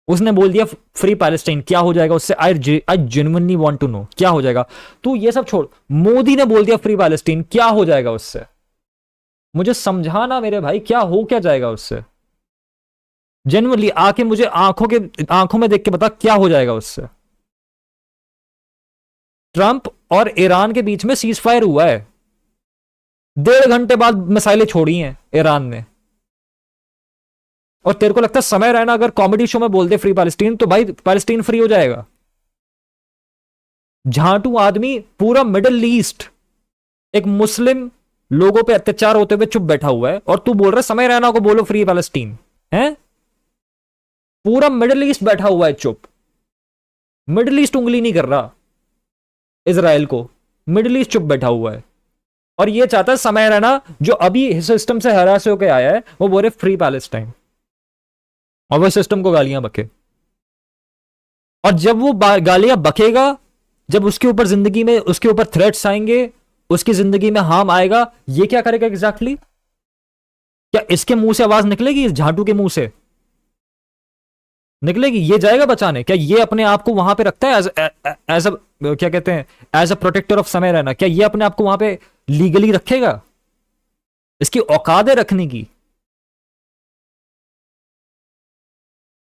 उसने बोल दिया फ्री पैलेस्टाइन, क्या हो जाएगा उससे? I genuinely want to know क्या हो जाएगा। तू ये सब छोड़, मोदी ने बोल दिया फ्री पैलेस्टाइन, क्या हो जाएगा उससे? मुझे समझाना मेरे भाई, क्या जाएगा उससे? जेन्युइनली आके मुझे आंखों में देख के बता, क्या हो जाएगा उससे? ट्रंप और ईरान के बीच में सीज फायर हुआ है, 1.5 घंटे बाद मिसाइलें छोड़ी हैं ईरान ने। और तेरे को लगता है समय रैना अगर कॉमेडी शो में बोल दे फ्री पैलेस्टीन तो भाई पैलेस्टीन फ्री हो जाएगा? झांटू आदमी पूरा मिडिल ईस्ट एक मुस्लिम लोगों पे अत्याचार होते हुए चुप बैठा हुआ है, और तू बोल रहा समय रैना को बोलो फ्री पैलेस्टीन है? पूरा मिडिल ईस्ट बैठा हुआ है चुप। मिडिल ईस्ट उंगली नहीं कर रहा इजराइल को, मिडिल ईस्ट चुप बैठा हुआ है। और ये चाहता है समय रैना जो अभी सिस्टम से हरास होकर आया है वो बोले फ्री पैलेस्टाइन, और वह सिस्टम को गालियां बके। और जब वो गालियां बकेगा, जब उसके ऊपर जिंदगी में उसके ऊपर थ्रेट्स आएंगे, उसकी जिंदगी में हार्म आएगा, ये क्या करेगा एग्जैक्टली? क्या इसके मुंह से आवाज निकलेगी? इस झाटू के मुंह से निकलेगी? ये जाएगा बचाने? क्या ये अपने आप को वहां पे रखता है एज अ क्या कहते हैं, एज अ प्रोटेक्टर ऑफ समय रहना? क्या ये अपने आप को वहां पे लीगली रखेगा? इसकी औकात है रखने की?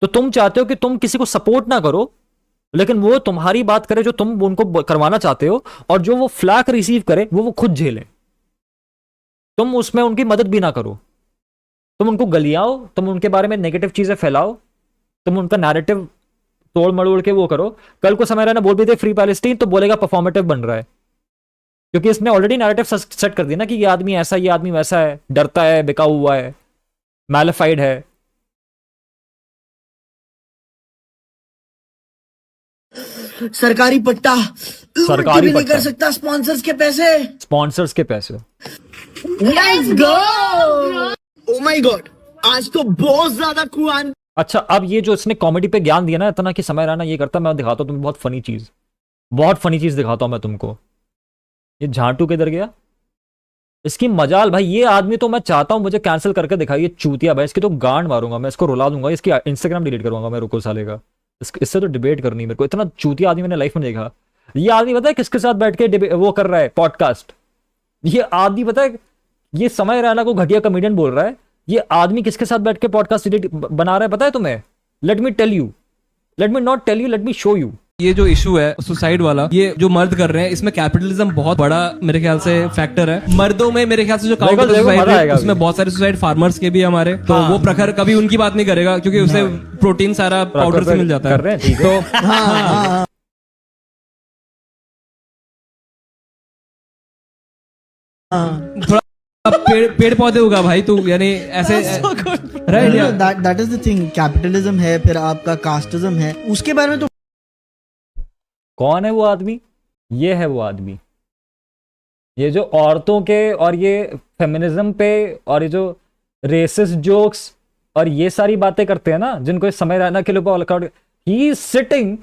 तो तुम चाहते हो कि तुम किसी को सपोर्ट ना करो, लेकिन वो तुम्हारी बात करे जो तुम उनको करवाना चाहते हो, और जो वो फ्लैक रिसीव करे वो खुद झेले। तुम उसमें उनकी मदद भी ना करो, तुम उनको गलियाओ, तुम उनके बारे में नेगेटिव चीजें फैलाओ, तुम उनका नैरेटिव तोड़ मड़ोड़ के वो करो। कल को समय रहना बोल भी दे फ्री पैलेस्टीन तो बोलेगा परफॉर्मेटिव बन रहा है, क्योंकि इसने ऑलरेडी नैरेटिव सेट कर दिया ना कि ये आदमी ऐसा, ये आदमी वैसा है, डरता है, बिका हुआ है, मैलिफाइड है। सरकारी पट्टा सरकारी भी नहीं पट्टा। कर सकता, स्पॉन्सर्स के पैसे। स्पॉन्सर्स के पैसे। Let's go. Oh my God, आज तो बहुत ज्यादा कुरान। अच्छा, अब ये जो इसने कॉमेडी पे ज्ञान दिया ना इतना कि समय रहना ये करता, मैं दिखाता हूं तुम्हें बहुत फनी चीज दिखाता हूं मैं तुमको। ये झांटू किधर गया? इसकी मजाल भाई, ये आदमी तो मैं चाहता हूं मुझे कैंसिल करके दिखाइए, चूतिया भाई, इसकी तो गांड मारूंगा मैं, इसको रुला दूंगा, इसकी इंस्टाग्राम डिलीट करूंगा मैं, रुको साले का। इससे तो डिबेट करनी मेरे को, इतना चूतिया आदमी मैंने लाइफ में देखा। ये आदमी पता है किसके साथ बैठ के वो कर रहा है पॉडकास्ट? ये आदमी पता है, ये समय रैना को घटिया कॉमेडियन बोल रहा है, ये आदमी किसके साथ बैठ के पॉडकास्ट बना रहा है पता है तुम्हें? Let me tell you, let me not tell you, let me show you. ये जो इशू है सुसाइड वाला, ये जो मर्द कर रहे हैं, इसमें कैपिटलिज्म बहुत बड़ा मेरे ख्याल से फैक्टर है। मर्दों में मेरे ख्याल से जो देखो, काउंटर मजा सुसाइड आएगा उसमें बहुत सारे सुसाइड फार्मर्स के भी हमारे, तो वो प्रखर कभी उनकी बात नहीं करेगा क्योंकि उसे प्रोटीन सारा पाउडर से मिल जाता कर रहे है। हैं, ठीक है। तो थोड़ा पेड़ पौधे उगा भाई तू, यानी ऐसे राइट यार। That is the thing, capitalism है, फिर आपका कास्टिज्म है, उसके बारे में तो कौन है वो आदमी? ये है वो आदमी, ये जो औरतों के और ये फेमिनिज्म पे और ये जो रेसिस्ट जोक्स और ये सारी बातें करते हैं ना, जिनको इस समय रहना के लिए, he is sitting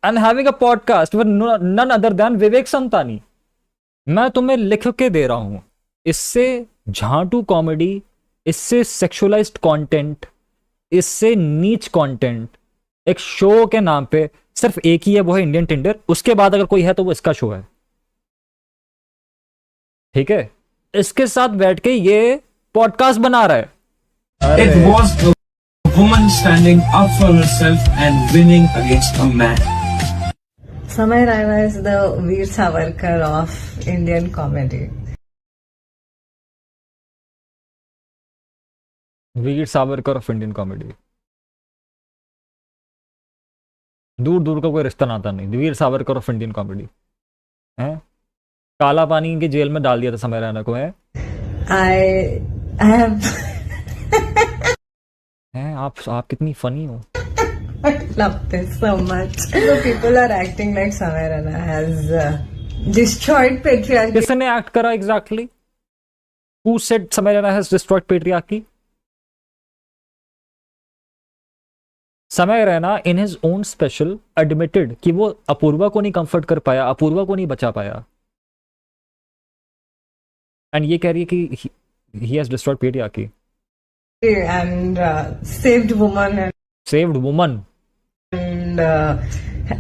and having a podcast with none other than Vivek Santani. मैं तुम्हें लिख के दे रहा हूं, इससे झांटू कॉमेडी, इससे सेक्सुअलाइज्ड कंटेंट, इससे नीच कंटेंट एक शो के नाम पे सिर्फ एक ही है, वो है इंडियन टिंडर। उसके बाद अगर कोई है तो वो इसका शो है, ठीक है? इसके साथ बैठ के ये पॉडकास्ट बना रहा है। It was a woman standing up for herself and winning against a man. Samay Raina is the Veer Savarkar of Indian comedy. Veer Savarkar of Indian comedy. दूर दूर का कोई रिश्ता नाता नहीं। Veer Savarkar of Indian comedy है। काला पानी की जेल में डाल दिया था समय रैना को, है I have हैं? आप कितनी फनी हो। love this so much. So people are acting like Samay Raina has destroyed patriarchy. किसने एक्ट करा एग्जैक्टली? Who said समय रैना has destroyed patriarchy? समय Raina in his own special admitted कि वो अपूर्वा को नहीं कंफर्ट कर पाया, अपूर्वा को नहीं बचा पाया, एंड ये कह रही है कि he has destroyed patriarchy. And saved woman Saved woman and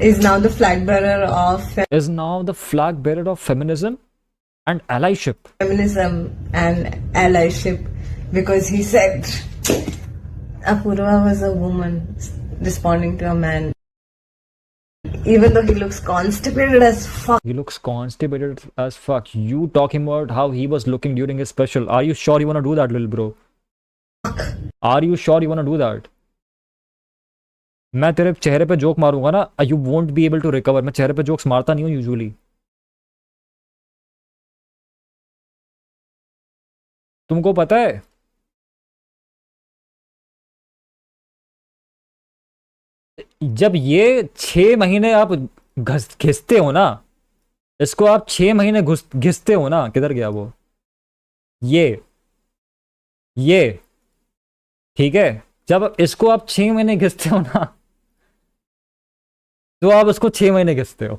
is now the flag bearer of is now the flag bearer of feminism and allyship. feminism and allyship because he said Apurva was a woman responding to a man. Even though he looks constipated as fuck. He looks constipated as fuck. You talking about how he was looking during his special. Are you sure you want to do that, little bro? Are you sure you want to do that? मैं तेरे चेहरे पे जोक मारूंगा ना, you won't be able to recover. मैं चेहरे पे जोक्स मारता नहीं हूँ यूजुअली। तुमको पता है जब ये 6 महीने आप घिसते हो ना, इसको आप 6 महीने घिसते हो ना, किधर गया वो? ये ठीक है, जब इसको आप 6 महीने घिसते हो ना, तो आप उसको 6 महीने घिसते हो,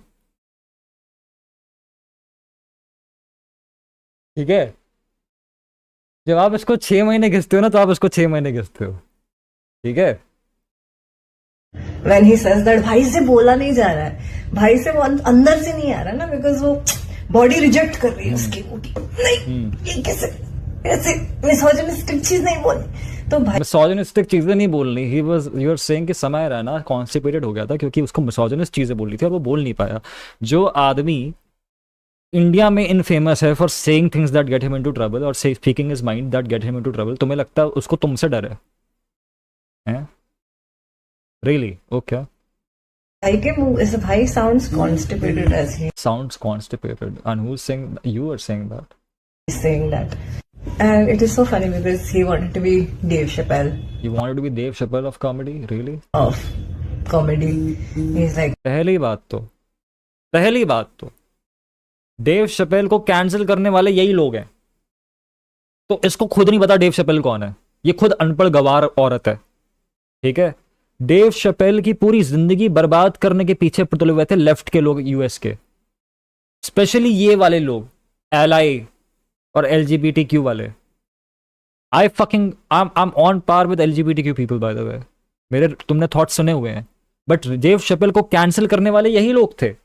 ठीक है? जब आप इसको 6 महीने घिसते हो ना, तो आप इसको 6 महीने घिसते हो, ठीक है? When he says that भाई से बोला नहीं जा रहा है, भाई से वो अंदर से नहीं आ रहा ना, बिकॉज वो बॉडी रिजेक्ट कर रही है उसकी बॉडी। नहीं ये कैसे ऐसे मिसोजिनिस्टिक चीज नहीं बोलनी, तो भाई मिसोजिनिस्टिक चीजें नहीं बोलनी। He was you are saying कि समय रैना कॉन्स्टिपेटेड हो गया था क्योंकि उसको मिसोजिनिस्ट चीजें बोलनी थी और वो बोल नहीं पाया। जो आदमी इंडिया में इनफेमस है for saying things that get him into trouble और speaking his mind that get him into trouble, तुम्हें लगता है उसको तुमसे डर है? Really? Okay. भाई के मुंह ऐसे भाई sounds constipated as he Sounds constipated. And who's saying you are saying that? is saying that. And it is so funny because he wanted to be Dave Chappelle You wanted to be Dave Chappelle of comedy? Really? of comedy. He's like, पहली बात तो देव शपेल को कैंसिल करने वाले यही लोग हैं। तो इसको खुद नहीं पता डेव शपेल कौन है, ये खुद अनपढ़ गवार औरत है, ठीक है? डेव शपेल की पूरी जिंदगी बर्बाद करने के पीछे तुले हुए थे लेफ्ट के लोग, यूएस के, स्पेशली ये वाले लोग, एलआई और एलजीबीटीक्यू वाले। I am on par with LGBTQ people by the way, मेरे तुमने थॉट सुने हुए हैं, बट डेव शपेल को कैंसिल करने वाले यही लोग थे।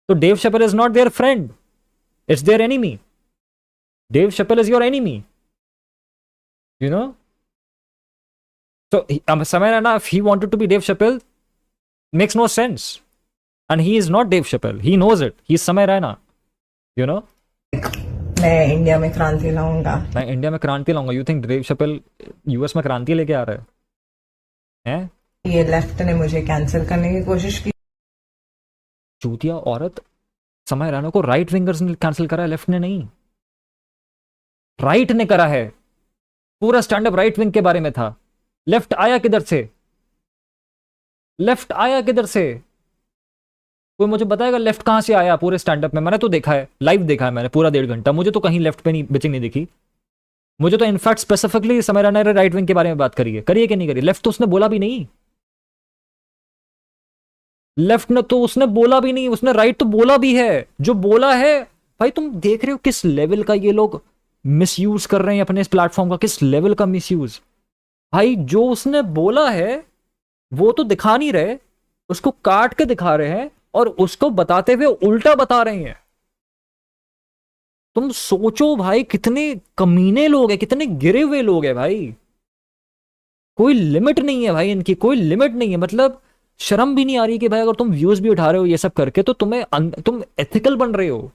तो Dave Chappelle is not their friend, it's their enemy. Dave Chappelle is your enemy, you know? So Samay Rana, if he wanted to be Dave Chappelle, makes no sense. And he is not Dave Chappelle. He knows it. He's Samay Rana. You know? मैं इंडिया में क्रांति लाऊंगा. मैं इंडिया में क्रांति लाऊंगा. You think Dave Chappelle US में क्रांति लेके आ रहा है? हैं? ये लेफ्ट ने मुझे कैंसिल करने की कोशिश की. चूतिया औरत. समय राणा को राइट विंगर्स ने कैंसिल करा है, लेफ्ट ने नहीं. राइट ने करा है. पूरा स्टैंड अप राइट विंग के बारे में था. लेफ्ट आया किधर से? लेफ्ट आया किधर से? कोई मुझे बताएगा लेफ्ट कहां से आया पूरे स्टैंड अप में? मैंने तो देखा है, लाइव देखा है मैंने पूरा 1.5 घंटा. मुझे तो कहीं लेफ्ट पे नहीं बिचिंग नहीं दिखी. मुझे तो इनफैक्ट स्पेसिफिकली समय राणा ने राइट विंग के बारे में बात करी है कि नहीं करी? लेफ्ट तो उसने बोला भी नहीं. लेफ्ट ने तो उसने बोला भी नहीं. उसने राइट तो बोला भी है. जो बोला है भाई, तुम देख रहे हो किस लेवल का ये लोग मिसयूज कर रहे हैं अपने इस प्लेटफॉर्म का. किस लेवल का मिसयूज भाई. जो उसने बोला है वो तो दिखा नहीं रहे, उसको काट के दिखा रहे हैं और उसको बताते हुए उल्टा बता रहे हैं. तुम सोचो भाई, कितने कमीने लोग हैं, कितने गिरे हुए लोग हैं भाई. कोई लिमिट नहीं है भाई इनकी, कोई लिमिट नहीं है. मतलब शर्म भी नहीं आ रही कि भाई अगर तुम व्यूज भी उठा रहे हो ये सब करके तो तुम एथिकल बन रहे हो.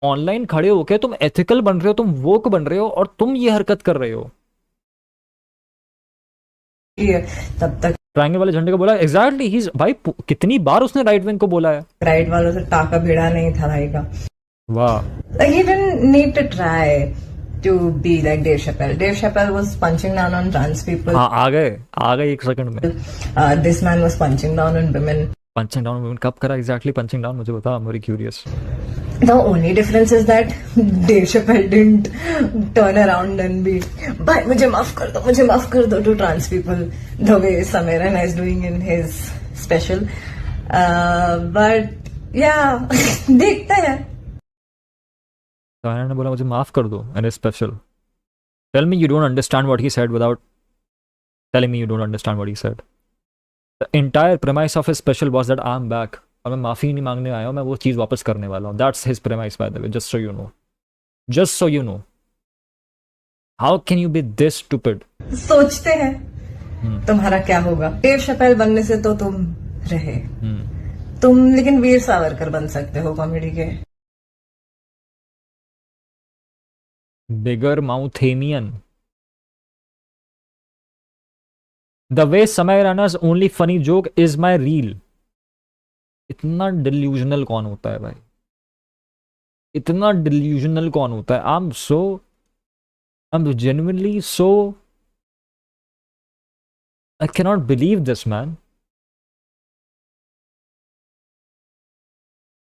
ऑनलाइन खड़े होके तुम एथिकल बन रहे हो, तुम वोक बन रहे हो और तुम ये हरकत कर रहे हो. तब तक ट्रायंगल वाले झंडे को बोला. एग्जैक्टली ही भाई, कितनी बार उसने राइट विंग को बोला है. राइट वालों से टाका भिड़ा नहीं था भाई का. वाह. Like he didn't need to try to be like Dave Chappelle. Dave Chappelle was punching down on trans people. हाँ, आ गए 1 सेकंड में. This man was punching down on women. Punching down women कब करा एग्जैक्टली पंचिंग डाउन? मुझे बता, I am very curious. The only difference is that Dave Chappelle didn't turn around and be, भाई मुझे माफ कर दो to trans people the way Samay Rana is doing in his special. But yeah, देखते हैं. सायरा ने बोला मुझे माफ कर दो and special. Tell me you don't understand what he said without telling me you don't understand what he said. The entire premise of his special was that I am back. और मैं माफी नहीं मांगने आया हूं, मैं वो चीज वापस करने वाला हूं. That's his premise by the way, just so you know. How can you be this stupid? सोचते हैं तुम्हारा क्या होगा. देव शपेल बनने से तो तुम रहे. तुम लेकिन वीर सावरकर बन सकते हो कॉमेडी के. बिगर माउथेनियन. The way Samay Raina's only funny joke is my reel. इतना डिल्यूजनल कौन होता है भाई? इतना डिल्यूजनल कौन होता है? I am genuinely so, I cannot believe this, man.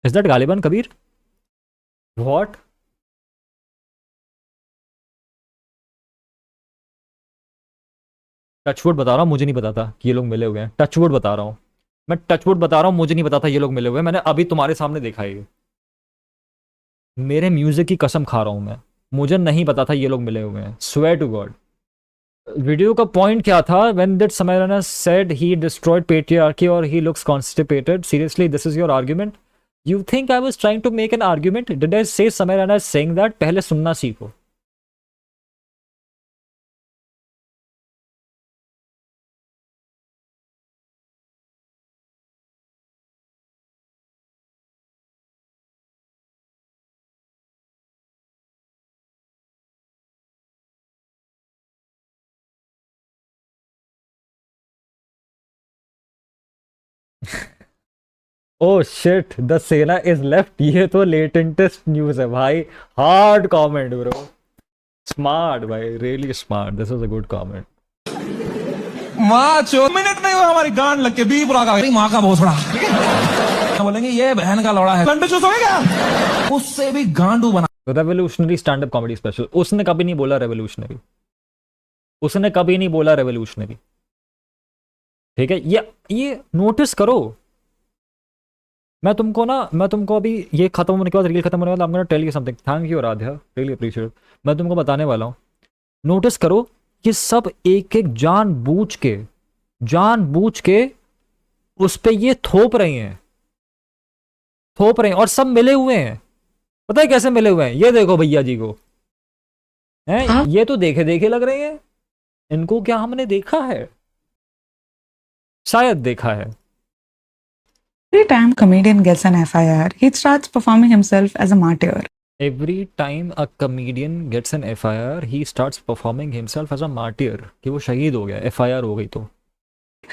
Is that Galiban Kabir? What? Touchwood बता रहा हूँ, मुझे नहीं पता था कि ये लोग मिले हुए हैं. टचवुड बता रहा हूँ मैं, टचवुड बता रहा हूँ, मुझे नहीं पता था ये लोग मिले हुए हैं. मैंने अभी तुम्हारे सामने देखा है. मेरे म्यूजिक की कसम खा रहा हूँ मैं, मुझे नहीं पता था ये लोग मिले हुए हैं. Swear to God. वीडियो का पॉइंट क्या था? When that Samay Raina said he destroyed patriarchy और he looks constipated. Seriously this is your argument? You think I was trying to make an argument? Did I say Samay Raina is saying that? पहले सुनना सीखो. Oh shit, the Sena is left. ये तो लेटेंटेस्ट न्यूज है भाई. Hard comment bro. स्मार्ट भाई, really smart. This is a good comment. माँ 4 मिनट में वो हमारी गांड लग के बीप रहा का माँ का भोसड़ा. ठीक है, बोलेंगे ये बहन का लौड़ा है. घंटे चूस हो गया, उससे भी गांडू बना. Revolutionary stand up comedy special. उसने कभी नहीं बोला रेवोल्यूशनरी. उसने कभी नहीं बोला रेवोल्यूशनरी. ठीक है, ये नोटिस करो. मैं तुमको अभी ये खत्म होने के बाद, रील खत्म होने के बाद, I am gonna tell you something. Thank you Radhya, really appreciate. मैं तुमको बताने वाला हूँ. नोटिस करो, ये सब एक एक जानबूझ के उस पे ये थोप रहे हैं. और सब मिले हुए हैं. पता है कैसे मिले हुए हैं? ये देखो भैया जी को हैं, ये तो देखे लग रहे हैं. इनको क्या हमने देखा है? शायद देखा है। Every time comedian gets an FIR, he starts performing himself as a martyr. Every time a comedian gets an FIR, he starts performing himself as a martyr, कि वो शहीद हो गया, FIR हो गई तो।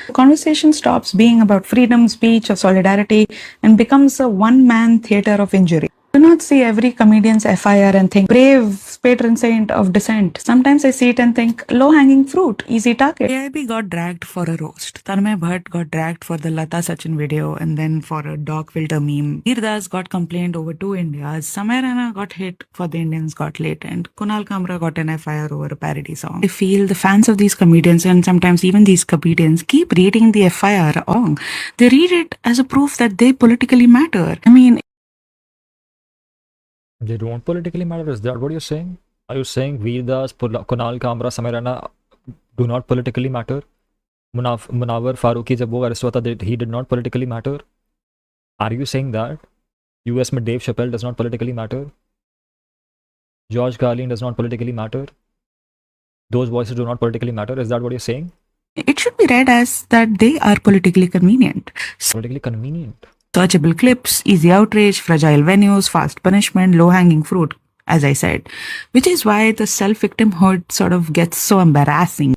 The conversation stops being about freedom, speech, or solidarity and becomes a one-man theater of injury. Do not see every comedian's FIR and think, brave patron saint of dissent. Sometimes I see it and think, low-hanging fruit, easy target. AIB got dragged for a roast. Tanmay Bhatt got dragged for the Lata Sachin video and then for a dog filter meme. Veerdas got complained over two Indias. Samay Rana got hit for the Indians got late. And Kunal Kamra got an FIR over a parody song. I feel the fans of these comedians and sometimes even these comedians keep reading the FIR wrong. They read it as a proof that they politically matter. I mean, They don't politically matter. Is that what you're saying? Are you saying Veerdas, Kunal Kamra, Samay Rana do not politically matter? Munawar Faruqi जब वो अरेस्ट हुआ था, he did not politically matter? Are you saying that? US में Dave Chappelle does not politically matter? George Carlin does not politically matter? Those voices do not politically matter? Is that what you're saying? it should be read as that they are politically convenient. Politically convenient. Searchable clips, easy outrage, fragile venues, fast punishment, low-hanging fruit, as I said. Which is why the self-victimhood sort of gets so embarrassing.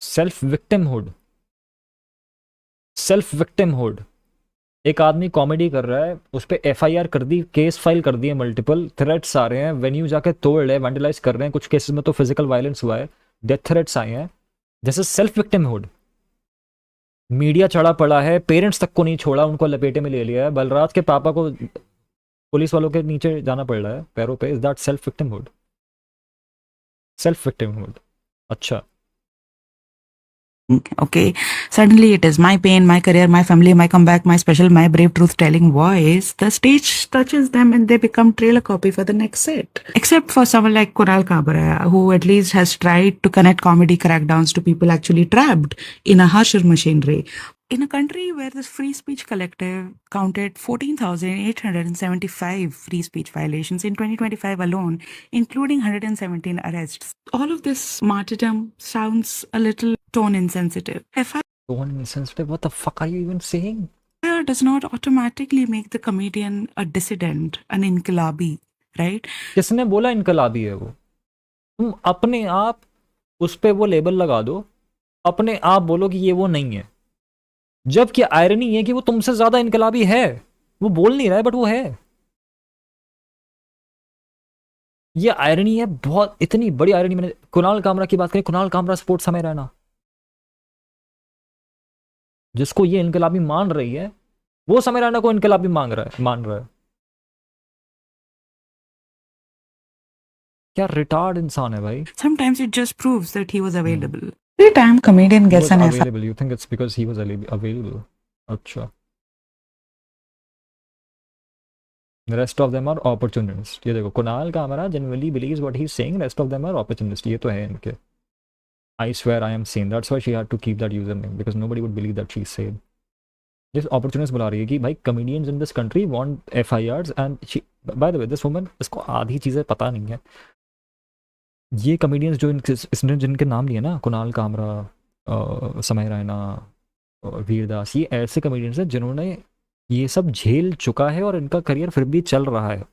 Self-victimhood. Self-victimhood. एक आदमी कॉमेडी कर रहा है, उस पर FIR कर दी, केस फाइल कर दिए, मल्टीपल थ्रेट्स आ रहे हैं, वेन्यू जाके तोड़ रहे हैं, वैंडलाइज कर रहे हैं, कुछ केसेस में तो फिजिकल वायलेंस हुआ है, डेथ थ्रेट्स आए हैं. जैसे सेल्फ विक्टिमहुड. मीडिया चढ़ा पड़ा है, पेरेंट्स तक को नहीं छोड़ा, उनको लपेटे में ले लिया है, बलराज के पापा को पुलिस वालों के नीचे जाना पड़ रहा है पैरों पे. Is that self victimhood? Self victimhood. अच्छा. Okay, suddenly it is my pain, my career, my family, my comeback, my special, my brave truth-telling voice. The stage touches them and they become trailer copy for the next set. Except for someone like Kunal Kamra, who at least has tried to connect comedy crackdowns to people actually trapped in a harsher machinery. In a country where the Free Speech Collective counted 14,875 free speech violations in 2025 alone, including 117 arrests, all of this martyrdom sounds a little tone insensitive. Tone insensitive? What the fuck are you even saying? FIR does not automatically make the comedian a dissident, an inqilabi, right? किसने बोला इनकलाबी है वो? तुम अपने आप उस पे वो लेबल लगा दो, अपने आप बोलो कि ये वो नहीं है, जबकि आयरनी है कि वो तुमसे ज्यादा इनकलाबी है. वो बोल नहीं रहा है बट वो है. ये आयरनी है, बहुत इतनी बड़ी आयरनी. मैंने कुणाल कामरा की बात करी, कुणाल कामरा सपोर्ट समय रहना, जिसको ये इनकलाबी मान रही है, वो समय रहना को इनकलाबी मान रहा है. क्या रिटार्ड इंसान है भाई. Sometimes it just proves that he was available. Every time comedian He gets was an FIR. available. You think it's because he was available? अच्छा. The rest of them are opportunists. ये देखो, Kunal Kamra genuinely believes what he's saying. Rest of them are opportunists. ये तो है इनके. I swear I am sane. That's why she had to keep that username, because nobody would believe that she's sane. This opportunist बुला रही है कि भाई comedians in this country want FIRs and she, by the way, this woman, इसको आधी चीज़ें पता नहीं है. ये कॉमेडियंस जो इसने जिनके नाम लिए ना, कुणाल कामरा, समय रैना, वीरदास, ये ऐसे कॉमेडियंस हैं जिन्होंने ये सब झेल चुका है और इनका करियर फिर भी चल रहा है.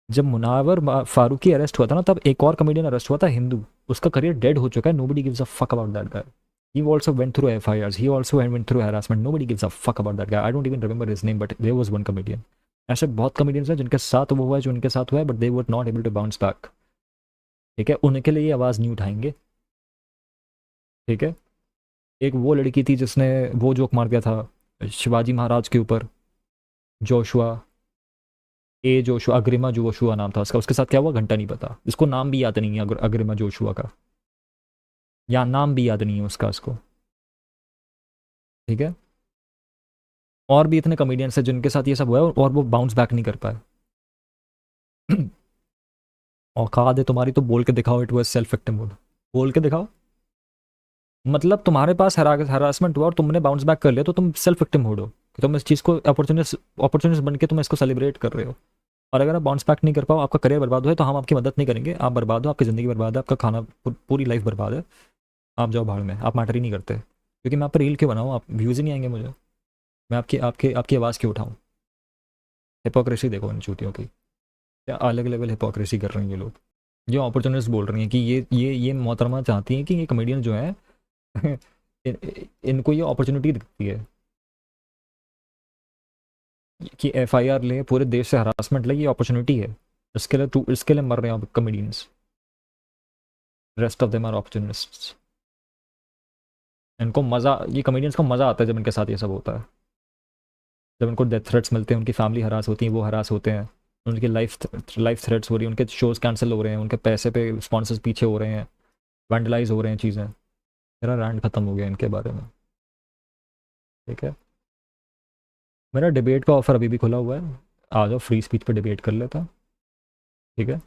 जब मुनावर फारूकी अरेस्ट हुआ था ना, तब एक और कॉमेडियन अरेस्ट हुआ था, हिंदू. उसका करियर डेड हो चुका है. Nobody gives a fuck about that guy. He also went through FIRs. He also went through harassment. Nobody gives a fuck about that guy. I don't even remember his name, but there was one comedian. ऐसे बहुत कॉमेडियंस हैं जिनके साथ वो हुआ है जो उनके साथ हुआ है, but they were not able to bounce back. ठीक है, उनके लिए ये आवाज़ नहीं उठाएंगे. ठीक है. एक वो लड़की थी जिसने वो जोक मार दिया था शिवाजी महाराज के ऊपर, जोशुआ, अग्रिमा जोशुआ नाम था उसका. उसके साथ क्या हुआ घंटा नहीं पता. इसको नाम भी याद नहीं है अग्रिमा जोशुआ का, या नाम भी याद नहीं है उसका इसको. ठीक है. और भी इतने कॉमेडियंस हैं जिनके साथ ये सब हुआ है और वो बाउंस बैक नहीं कर पाए. औकात है तुम्हारी तो बोल के दिखाओ इट वाज सेल्फ विक्टिमहुड. बोल के दिखाओ. मतलब तुम्हारे पास हरासमेंट हुआ और तुमने बाउंस बैक कर लिया तो तुम सेल्फ विक्टिमहुड हो, कि तुम इस चीज़ को अपॉर्चुनिस्ट बन के तुम इसको सेलिब्रेट कर रहे हो. और अगर आप बाउंस बैक नहीं कर पाओ, आपका करियर बर्बाद हो, तो हम आपकी मदद नहीं करेंगे. आप बर्बाद हो, आपकी ज़िंदगी बर्बाद है, आपका खाना पूरी लाइफ बर्बाद है. आप जाओ भाड़ में, आप मैटर ही नहीं करते. क्योंकि मैं आप पर रील क्यों बनाऊँ, आप व्यूज़ ही नहीं आएंगे मुझे, मैं आपकी आपकी आपकी आवाज़ क्यों उठाऊँ। हिपोक्रेसी देखो इन चूतियों की, क्या अलग लेवल हिपोक्रेसी कर रही हैं ये लोग। ये अपॉर्चुनिस्ट बोल रही हैं कि ये मोहतरमा चाहती हैं कि ये कमेडियन जो है इनको ये अपॉर्चुनिटी दिखती है कि FIR ले, पूरे देश से हरासमेंट ले, ये अपॉर्चुनिटी है। इसके लिए मर रहे हैं comedians. Rest of them are opportunists. इनको मज़ा, ये कमेडियंस को मज़ा आता है जब इनके साथ ये सब होता है, जब इनको डेथ थ्रेट्स मिलते हैं, उनकी फैमिली हरास होती है, वो हरास होते हैं, उनकी लाइफ थ्रेट्स हो रही है, उनके शोज़ कैंसिल हो रहे हैं, उनके पैसे पे स्पॉन्सर्स पीछे हो रहे हैं, वैंडलाइज हो रहे हैं चीज़ें। मेरा रैंट ख़त्म हो गया इनके बारे में, ठीक है। मेरा डिबेट का ऑफ़र अभी भी खुला हुआ है, आ जाओ, फ्री स्पीच पे डिबेट कर लेता, ठीक है।